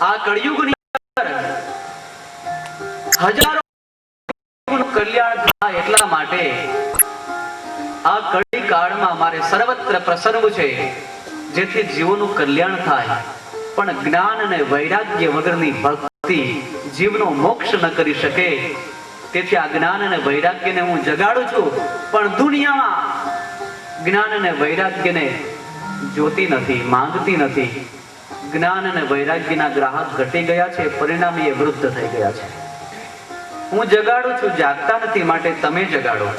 Speaker 2: આ કળિયુગની અંદર હજારો કલ્યાણ થાય એટલા માટે આ કળી કાળમાં મારે સર્વત્ર પ્રસરવું છે, જેથી જીવોનું કલ્યાણ થાય. પણ જ્ઞાન અને વૈરાગ્ય વગરની ભક્તિ જીવનો મોક્ષ ન કરી શકે. તેથી આ જ્ઞાન અને વૈરાગ્યને હું જગાડું છું, પણ દુનિયામાં જ્ઞાન અને વૈરાગ્યને જોતી નથી, માંગતી નથી. જ્ઞાન અને વૈરાગ્યના ગ્રાહક ઘટી ગયા છે, પરિણામે એ વૃદ્ધ થઈ ગયા છે. હું જગાડું છું, જાગતા નથી, માટે તમે જગાડો.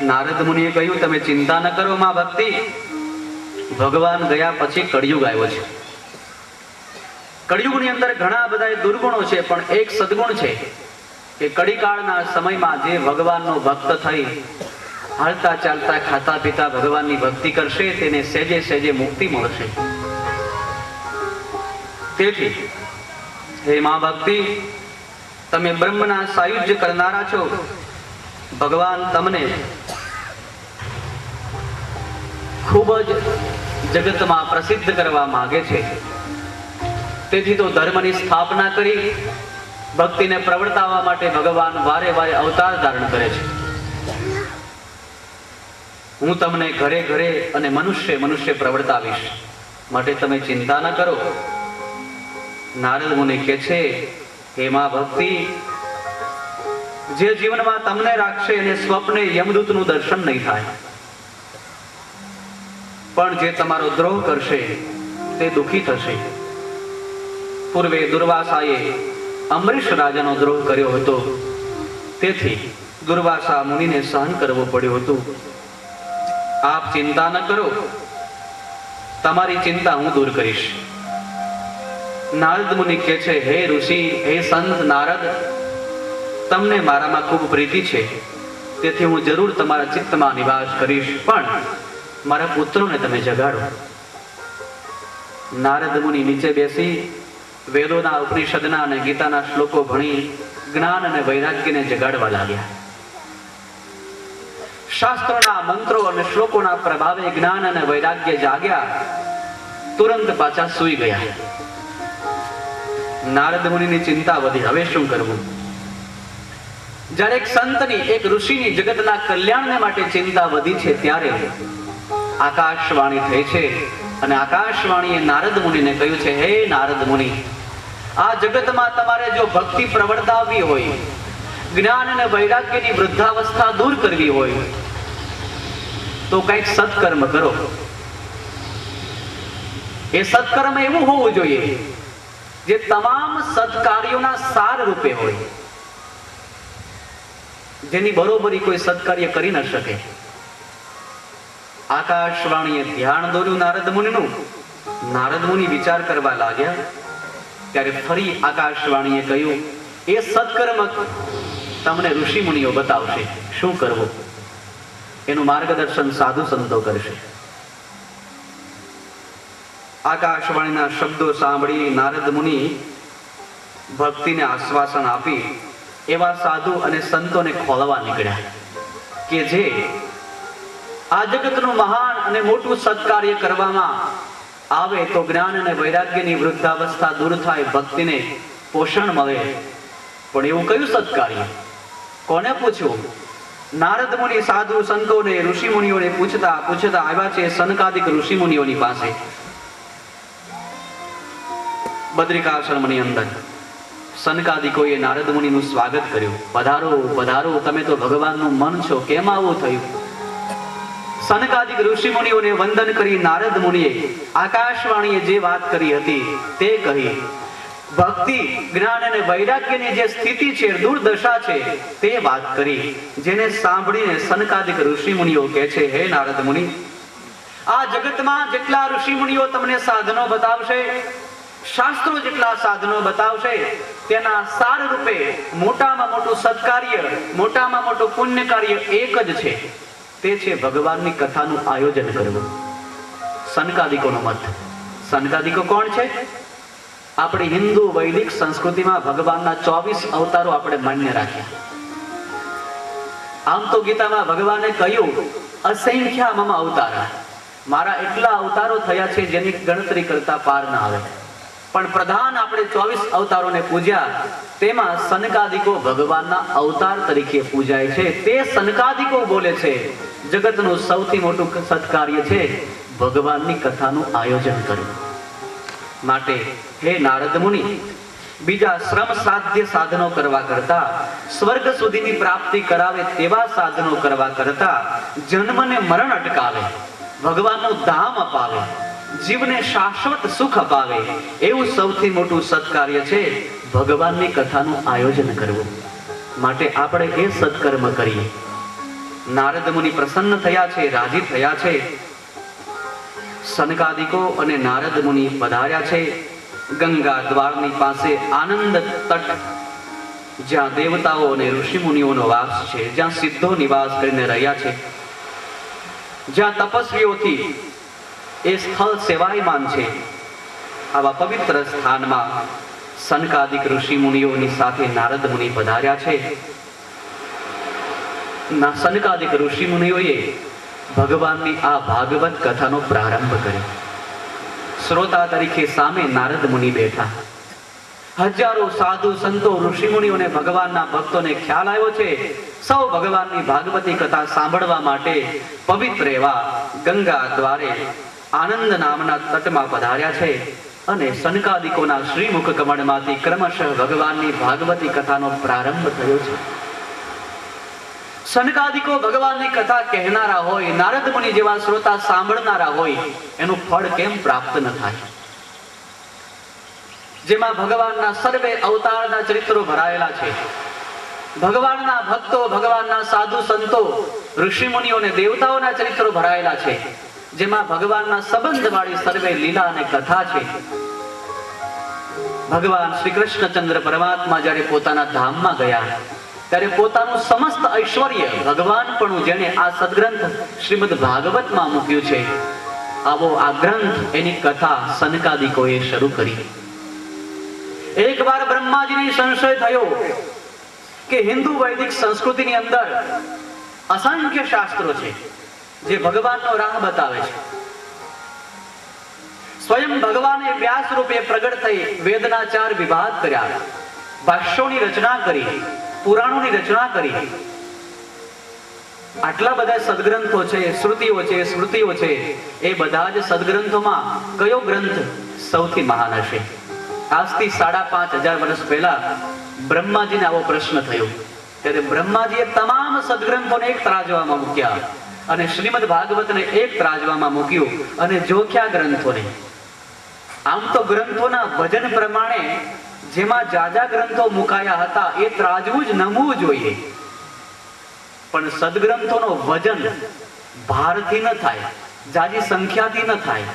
Speaker 2: નારદ મુનિએ કહ્યું, તમે ચિંતા ન કરો માં ભક્તિ, ભગવાન ગયા પછી કળિયુગ આવ્યો છે. કળિયુગની અંદર ઘણા બધા દુર્ગુણો છે, પણ એક સદગુણ છે કે કળીકાળના સમયમાં જે ભગવાનનો ભક્ત થઈ હાલતા ચાલતા ખાતા પીતા ભગવાનની ભક્તિ કરશે તેને સહેજે સહેજે મુક્તિ મળશે. તેથી હે માં ભક્તિ, તમે બ્રહ્મના સાયુજ્ય કરનારા છો. ભગવાન તમને ખૂબ જ જગતમાં પ્રસિદ્ધ કરવા માંગે છે. તેથી તો ધર્મની સ્થાપના કરી ભક્તિને પ્રવર્તાવવા માટે ભગવાન વારે વારે અવતાર ધારણ કરે છે. હું તમને ઘરે ઘરે અને મનુષ્ય મનુષ્ય પ્રવર્તાવીશ, માટે તમે ચિંતા ન કરો. નારદ મુનિ કહે છે, હે માં ભક્તિ, જે જીવનમાં તમને રાખશે એને સ્વપ્ને યમદૂતનું દર્શન નહીં થાય, પણ જે તમારો દ્રોહ કરશે તે દુઃખી થશે. પૂર્વે દુર્વાસાએ અમરીશ રાજાનો દ્રોહ કર્યો હતો, તેથી દુર્વાસા મુનિને સહન કરવું પડ્યું હતું. આપ ચિંતા ન કરો, તમારી ચિંતા હું દૂર કરીશ. નારદ મુનિ કહે છે, હે ઋષિ, હે સંત નારદ, તમને મારામાં ખૂબ પ્રીતિ છે, તેથી હું જરૂર તમારા ચિત્તમાં નિવાસ કરીશ, પણ મારા પુત્રોને તમે જગાડો. નારદ મુનિ નીચે બેસી વેદોના, ઉપનિષદના અને ગીતાના શ્લોકો ભણી જ્ઞાન અને વૈરાગ્યને જગાડવા લાગ્યા. શાસ્ત્રોના મંત્રો અને શ્લોકોના પ્રભાવે જ્ઞાન અને વૈરાગ્ય જાગ્યા, તુરંત પાછા સૂઈ ગયા. નારદ મુનિની ચિંતા વધી, હવે શું કરવું? જ્યારે એક સંતની, એક ઋષિની જગતના કલ્યાણને માટે ચિંતા વધી છે, ત્યારે આકાશવાણી થઈ છે. અને આકાશવાણીએ નારદ મુનિને કહ્યું છે, હે નારદ મુનિ, આ જગતમાં તમારે જો ભક્તિ પ્રવર્તાવવી હોય, જ્ઞાન અને વૈરાગ્યની વૃદ્ધાવસ્થા દૂર કરવી હોય, તો કંઈક સત્કર્મ કરો. એ સત્કર્મ એવું હોવું જોઈએ જે તમામ સત્કાર્યોના સાર રૂપે હોય, જેની બરોબરી કોઈ સત્કાર્ય કરી ન શકે. આકાશવાણીએ ધ્યાન દોર્યું નારદ મુનિનું. નારદ મુનિ વિચાર કરવા લાગ્યા, ત્યારે ફરી આકાશવાણીએ કહ્યું, એ સત્કર્મ તમને ઋષિ મુનિઓ બતાવશે. શું કરવું એનું માર્ગદર્શન સાધુ સંતો કરશે. આકાશવાણીના શબ્દો સાંભળી નારદ મુનિ ભક્તિને આશ્વાસન આપી એવા સાધુ અને સંતોને ખોલવા નીકળ્યા કે જે આ જગતનું મહાન અને મોટું સત્કાર્ય કરવામાં આવે તો જ્ઞાન અને વૈરાગ્યની વૃદ્ધાવસ્થા દૂર થાય, ભક્તિને પોષણ મળે. પણ એવું કયું સત્કાર્ય? કોને પૂછ્યું? નારદ મુનિ સાધુ સંતોને, ઋષિ મુનિઓને પૂછતા પૂછતા આવ્યા છે સનકાદિક ઋષિ મુનિઓની પાસે. બદ્રિકાશ્રમની અંદર સનકાદિકોએ નારદ મુનિનું સ્વાગત કર્યું. પધારો પધારો, તમે તો ભગવાનનું મન છો, કેમ આવું થયું? સનકાદિક ઋષિ મુનિઓને વંદન કરી નારદ મુનિએ આકાશવાણીએ જે વાત કરી હતી તે કહી. ભક્તિ, જ્ઞાન અને વૈરાગ્યની જે સ્થિતિ છે, દુર્દશા છે, તે વાત કરી, જેને સાંભળીને સનકાદિક ઋષિ મુનિઓ કહે છે, હે નારદ મુનિ, આ જગતમાં જેટલા ઋષિ મુનિઓ તમને સાધનો બતાવશે, શાસ્ત્રો જેટલા સાધનો બતાવશે, તેના સાર રૂપે મોટામાં મોટું સત્કાર્ય, મોટામાં મોટું પુણ્ય કાર્ય એક જ છે, તે છે ભગવાનની કથાનું આયોજન કરવું. સનકાદિકોનો મત. સનકાદિકો કોણ છે? આપણી હિન્દુ વૈદિક સંસ્કૃતિમાં ભગવાનના 24 અવતારો આપણે માન્ય રાખ્યા. આમ તો ગીતામાં ભગવાને કહ્યું, અસંખ્ય મમ અવતારા, મારા એટલા અવતારો થયા છે જેની ગણતરી કરતા પાર ના આવે. પણ પ્રધાન આપણે 24 અવતારોને પૂજ્યા, તેમાં સનકાદિકો ભગવાનના અવતાર તરીકે પૂજાય છે. તે સનકાદિકો બોલે છે, જગતનું સૌથી મોટું સત્કાર્ય છે ભગવાનની કથાનું આયોજન કરવું. માટે હે નારદ મુનિ, બીજા શ્રમ સાધ્ય સાધનો કરવા કરતા, સ્વર્ગ સુધીની પ્રાપ્તિ કરાવે તેવા સાધનો કરવા કરતા, જન્મને મરણ અટકાવે, ભગવાનનું ધામ અપાવે, જીવને શાશ્વત સુખ અપાવે, એવું સૌથી મોટું સત્કાર્ય છે ભગવાનની કથાનું આયોજન કરવું. માટે આપણે એ સત્કર્મ કરીએ. નારદ મુનિ પ્રસન્ન થયા છે, રાજી થયા છે. સનકાદિકો અને નારદ મુનિ પધાર્યા છે ગંગા દ્વારની પાસે આનંદ તટ, જ્યાં દેવતાઓ અને ઋષિ મુનિઓનો વાસ છે, જ્યાં સિદ્ધો નિવાસ કરીને રહ્યા છે, જ્યાં તપસ્વીઓથી એ સ્થળ સેવાયમાન છે. આવા પવિત્ર સ્થાનમાં સનકાદિક ઋષિ મુનિઓની સાથે નારદ મુનિ પધાર્યા છે. સનકાદિક ઋષિ મુનિઓએ ભગવાનની આ ભાગવત કથાનો પ્રારંભ કર્યો. શ્રોતા તરીકે સામે નારદ મુનિ બેઠા. હજારો સાધુ સંતો ઋષિ મુનિઓને ભગવાનના ભક્તોને ખ્યાલ આવ્યો છે, સૌ ભગવાનની ભાગવતી કથા સાંભળવા માટે પવિત્ર એવા ગંગા દ્વારે આનંદ નામના તટમાં પધાર્યા છે. અને સનકાદિકોના શ્રીમુખ કમળમાંથી ક્રમશઃ ભગવાનની ભાગવતી કથાનો પ્રારંભ થયો છે. સનકાદિકો ભગવાનની કથા કહેનારા હોય, નારદ મુનિ જેવા શ્રોતા સાંભળનારા હોય, એનું ફળ કેમ પ્રાપ્ત ન થાય? જેમાં ભગવાનના સર્વે અવતારના ચરિત્રો ભરાયેલા છે, ભગવાનના ભક્તો, ભગવાનના સાધુ સંતો, ઋષિ મુનિઓ અને દેવતાઓના ચરિત્રો ભરાયેલા છે, જેમાં ભગવાનના સંબંધવાળી સર્વે લીલા અને કથા છે. ભગવાન શ્રી કૃષ્ણચંદ્ર પરમાત્મા જ્યારે પોતાના ધામમાં ગયા, ત્યારે પોતાનું સમસ્ત ઐશ્વર્ય, ભગવાનપણું જેણે આ સદગ્રંથ શ્રીમદ ભાગવતમાં મૂક્યું છે, આવો આ ગ્રંથ, એની કથા સનકાદિકોએ શરૂ કરી. એકવાર બ્રહ્માજીને સંશય થયો કે હિન્દુ વૈદિક સંસ્કૃતિની અંદર અસંખ્ય શાસ્ત્રો છે જે ભગવાનનો રાહ બતાવે છે. સ્વયં ભગવાને વ્યાસ રૂપે પ્રગટ થઈ વેદના 4 વિભાગ કર્યા, ભાષ્યોની રચના કરી, પુરાણોની રચના કરી. આટલા બધા સદગ્રંથો છે, શ્રુતિઓ છે, સ્મૃતિઓ છે, એ બધા જ સદગ્રંથોમાં કયો ગ્રંથ સૌથી મહાન હશે? આજથી 5,500 વર્ષ પહેલા બ્રહ્માજીને આવો પ્રશ્ન થયો, ત્યારે બ્રહ્માજીએ તમામ સદગ્રંથોને એક ત્રાજવામાં મૂક્યા અને શ્રીમદ ભાગવતને એક ત્રાજવામાં મૂક્યું અને જોખ્યા ગ્રંથોને. આમ તો ગ્રંથોના વજન પ્રમાણે જેમાં જાજા ગ્રંથો મુકાયા હતા એ ત્રાજવું જ નમવું જોઈએ, પણ સદગ્રંથોનો વજન ભારથી ન થાય, જાજી સંખ્યાથી ન થાય.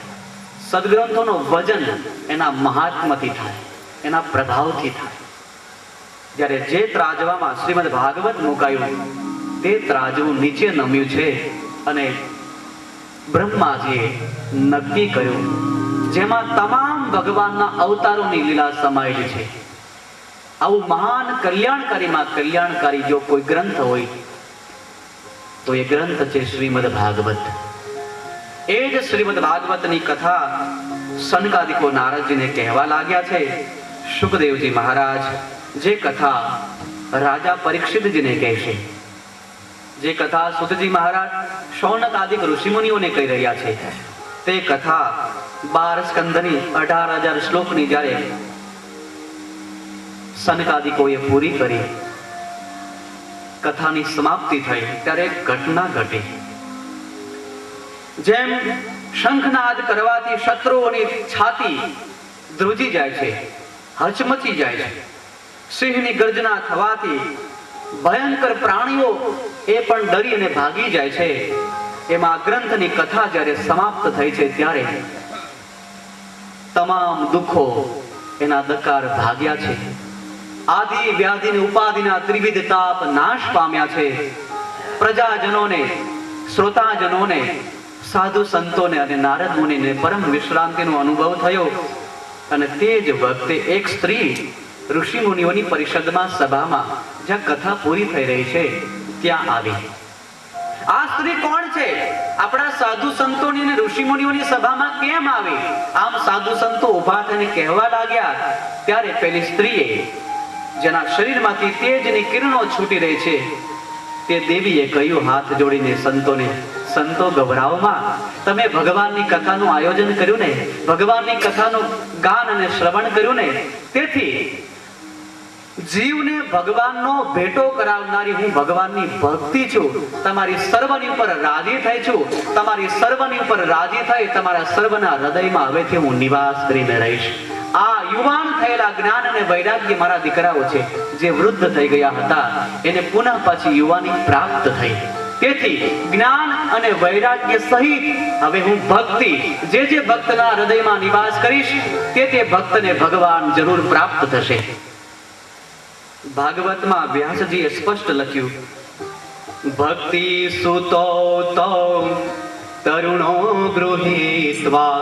Speaker 2: સદગ્રંથોનો વજન એના મહાત્મથી થાય, એના પ્રભાવથી થાય. જ્યારે જે ત્રાજવામાં શ્રીમદ ભાગવત મુકાયું તે ત્રાજવું નીચે નમ્યું છે અને બ્રહ્માજીએ નક્કી કર્યું, જેમાં તમામ ભગવાનના અવતારોની લીલા સમાયેલી છે. આવું મહાન કલ્યાણકારીમાં કલ્યાણકારી જો કોઈ ગ્રંથ હોય તો એ ગ્રંથ છે શ્રીમદ ભાગવત. એ જ શ્રીમદ ભાગવતની કથા સનકાદિકો નારદજીને કહેવા લાગ્યા છે. સુખદેવજી મહારાજ જે કથા રાજા પરીક્ષિતજીને કહેશે, જે કથા સુતજી મહારાજ શૌનક આદિક ઋષિમુનિઓને કહી રહ્યા છે, તે કથા 12 સ્કંદની 18,000 શ્લોકની જ્યારે સનકાદિકોએ પૂરી કરી, કથાની સમાપ્તિ થઈ, ત્યારે એક ઘટના ઘટી. જેમ શંખનાદ કરવાથી શત્રુઓની છાતી ધ્રુજી જાય છે, હચમચી જાય છે, સિંહની ગર્જના થવાથી ભયંકર પ્રાણીઓ એ પણ ડરી અને ભાગી જાય છે, એમાં ગ્રંથની કથા જ્યારે સમાપ્ત થઈ છે ત્યારે તમામ દુઃખો એના દકાર ભાગ્યા છે. આદિ વ્યાધિ ને ઉપાધિના ત્રિવિધ તાપ નાશ પામ્યા છે. પ્રજાજનોને, શ્રોતાજનોને, સાધુ સંતોને અને નારદ મુનિને પરમ વિશ્રાંતિનો અનુભવ થયો. અને તે જ વખતે એક સ્ત્રી ઋષિ મુનિઓની પરિષદમાં, સભામાં જ્યાં કથા પૂરી થઈ રહી છે ત્યાં આવી. આ સ્ત્રી કોણ છે? આપણા સાધુ સંતોની અને ઋષિ મુનિઓની સભામાં કેમ આવી? આમ સાધુ સંતો ઉભા થઈને કહેવા લાગ્યા ત્યારે પેલી સ્ત્રીએ, જેના શરીરમાંથી તેજની કિરણો છૂટી રહી છે, તે દેવીએ કહ્યું હાથ જોડીને સંતોને, સંતો ગભરાવમાં, તમે ભગવાનની કથાનું આયોજન કર્યું ને, ભગવાનની કથાનું ગાન અને શ્રવણ કર્યું ને, તેથી જીવને ભગવાનનો ભેટો કરાવનારી હું ભગવાનની ભક્તિ છું. તમારી સર્વની ઉપર રાજી થઈ છું. તમારી સર્વની ઉપર રાજી થઈ તમારા સર્વના હૃદયમાં હવેથી હું નિવાસ કરીને રહીશ. આ યુવાન થયેલા જ્ઞાન અને વૈરાગ્ય મારા દીકરાઓ છે, જે વૃદ્ધ થઈ ગયા હતા એને પુનઃ પાછી યુવાની પ્રાપ્ત થઈ. તેથી જ્ઞાન અને વૈરાગ્ય સહિત હવે હું ભક્તિ, જે ભક્તના હૃદયમાં નિવાસ કરીશ તે ભક્તને ભગવાન જરૂર પ્રાપ્ત થશે. ભાગવતમાં વ્યાસજીએ સ્પષ્ટ લખ્યું, ભક્તિ સુતો તો તરુણો ગૃહીત્વા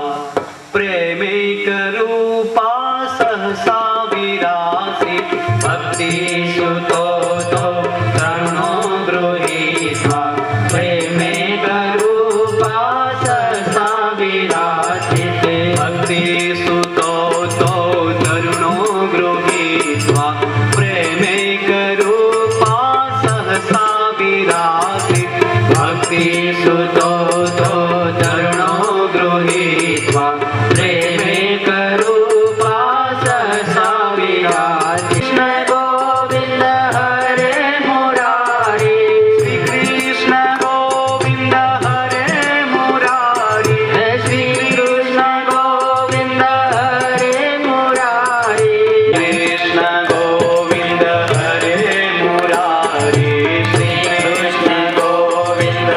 Speaker 2: પ્રેમિક રૂપા સહસા વિરાસી. ભક્તિ સુતો તો તરુણો ગૃહીત્વા પ્રેમિક રૂપા સહસા વિરાસી. ભક્તિ સુતો તો તરુણો ગૃહીત્વા ભક્તિ સુતો તો તરુણો ગૃહીત્વા પ્રેમે કરૂપા સહસા વિરાજિ. કૃષ્ણ ગોવિંદ હરે મુરારી, શ્રી કૃષ્ણ ગોવિંદ હરે મુરારી, શ્રી કૃષ્ણ ગોવિંદ હરે મુરારી, કૃષ્ણ ગોવિંદ હરે મુરારી, શ્રી કૃષ્ણ ગોવિંદ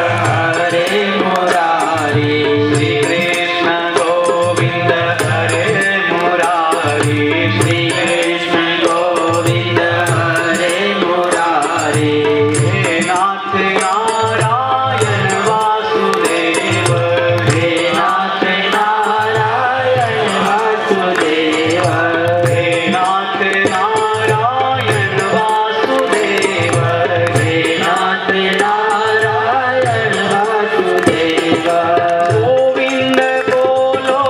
Speaker 2: હરે મુરારી, શ્રી કૃષ્ણ ગોવિંદ હરે મુરારી, શ્રી કૃષ્ણ ગોવિંદ હરે મુરારી. હે નાથ નારાયણ વાસુદેવ, હે નાથ નારાયણ વાસુદેવ, હે નાથ નારાયણ વાસુદેવ, હે નાથ નારાયણ વાસુદેવ. ગોવિંદ બોલો,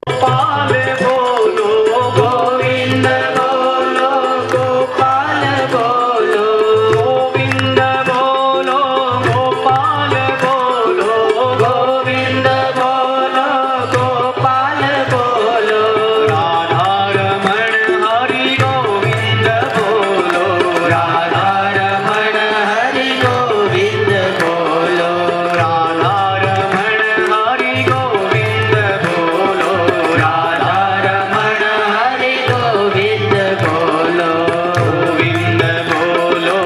Speaker 2: ગોપાલ બોલો, ગોવિંદ બોલો, ગોપાલ બોલો, ગોવિંદ બોલો, ગોપાલ બોલો, ગોવિંદ બોલો, ગોપાલ બોલો. રાધા રમણ હરિ ગોવિંદ બોલો, રાધા રમણ હરિ ગોવિંદ બોલો, રાધા રમણ હરિ ગોવિંદ બોલો, રાધા રમણ હરિ ગોવિંદ બોલો. ગોવિંદ બોલો,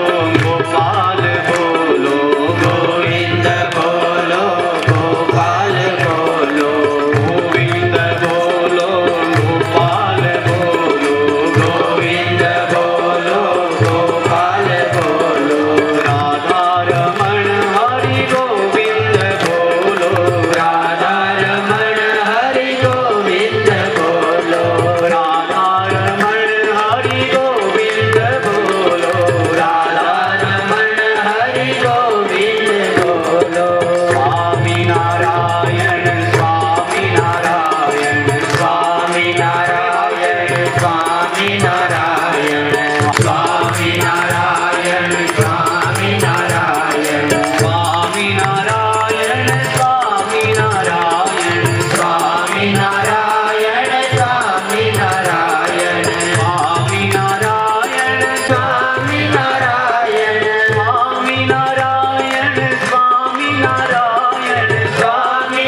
Speaker 2: ગોપાલ બોલો, ગોવિંદ બોલો, ગોપાલ બોલો, ગોવિંદ બોલો, ગોપાલ બોલો, ગોવિંદ બોલો, ગોપાલ બોલો. રાધા રમણ હરિ ગોવિંદ બોલો, રાધા રમણ હરિ ગોવિંદ બોલો, રાધા રમણ હરિ ગોવિંદ બોલો, રાધા રમણ હરિ ગોવિંદ બોલો. સ્વામિનારાયણ સ્વામિનારાયણ સ્વામિનારાયણ સ્વામિનારાયણ સ્વામિનારાયણ સ્વામિનારાયણ સ્વામિનારાયણ સ્વામિનારાયણ સ્વામિનારાયણ સ્વામિનારાયણ સ્વામિનારાયણ સ્વામિનારાયણ સ્વામિનારાયણ સ્વામિનારાયણ સ્વામિનારાયણ સ્વામિનારાયણ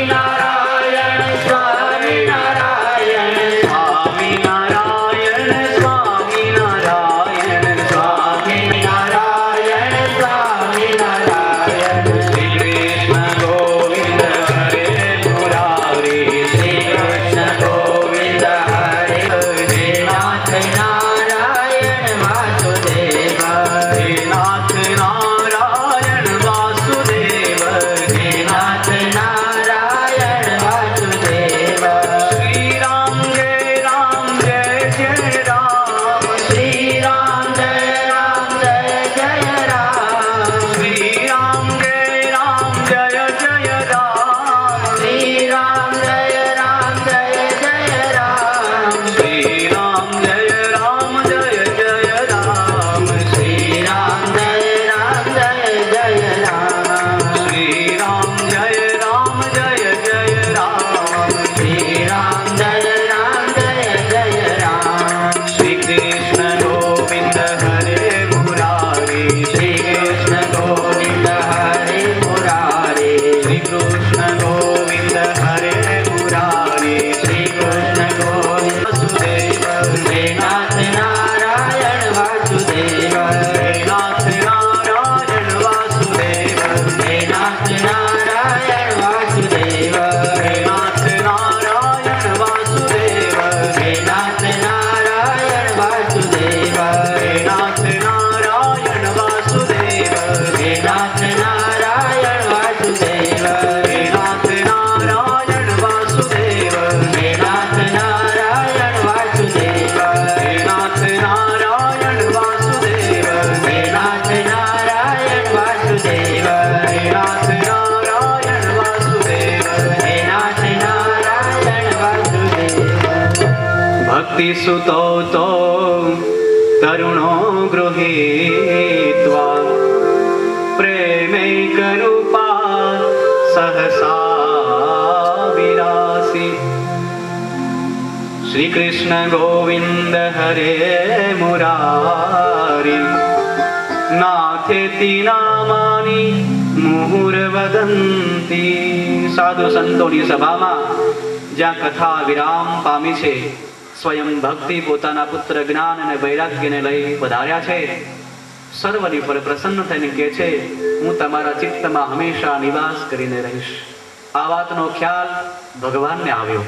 Speaker 2: सुतो तो तरुणो गृहीत्वा प्रेमैकरूपा सहसा विरासि। श्री कृष्ण गोविंद हरे मुरारी नाथेति नामानि मुहुर्वदन्ति। साधु संतोनी सभाમાં જ્યાં કથા વિરામ પામી છે, સ્વયં ભક્તિ પોતાના પુત્ર જ્ઞાન અને વૈરાગ્યને લઈ પધાર્યા છે. સર્વની પર પ્રસન્ન થઈને કહે છે, હું તમારા ચિત્તમાં હંમેશા નિવાસ કરીને રહીશ. આ વાતનો ખ્યાલ ભગવાનને આવ્યો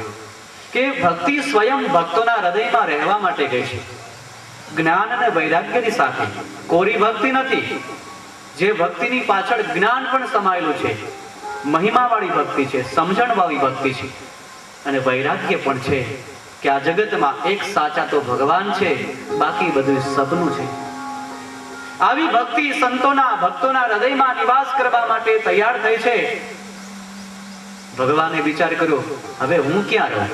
Speaker 2: કે ભક્તિ સ્વયં ભક્તોના હૃદયમાં રહેવા માટે ગઈ છે, જ્ઞાન અને વૈરાગ્યની સાથે. કોરી ભક્તિ નથી, જે ભક્તિની પાછળ જ્ઞાન પણ સમાયેલું છે, મહિમાવાળી ભક્તિ છે, સમજણવાળી ભક્તિ છે, અને વૈરાગ્ય પણ છે કે આ જગતમાં એક સાચા તો ભગવાન છે, બાકી બધું સપનું છે. આવી ભક્તિ સંતોના ભક્તોના હૃદયમાં નિવાસ કરવા માટે તૈયાર થઈ છે. ભગવાને વિચાર કર્યો, હવે હું ક્યાં રહું?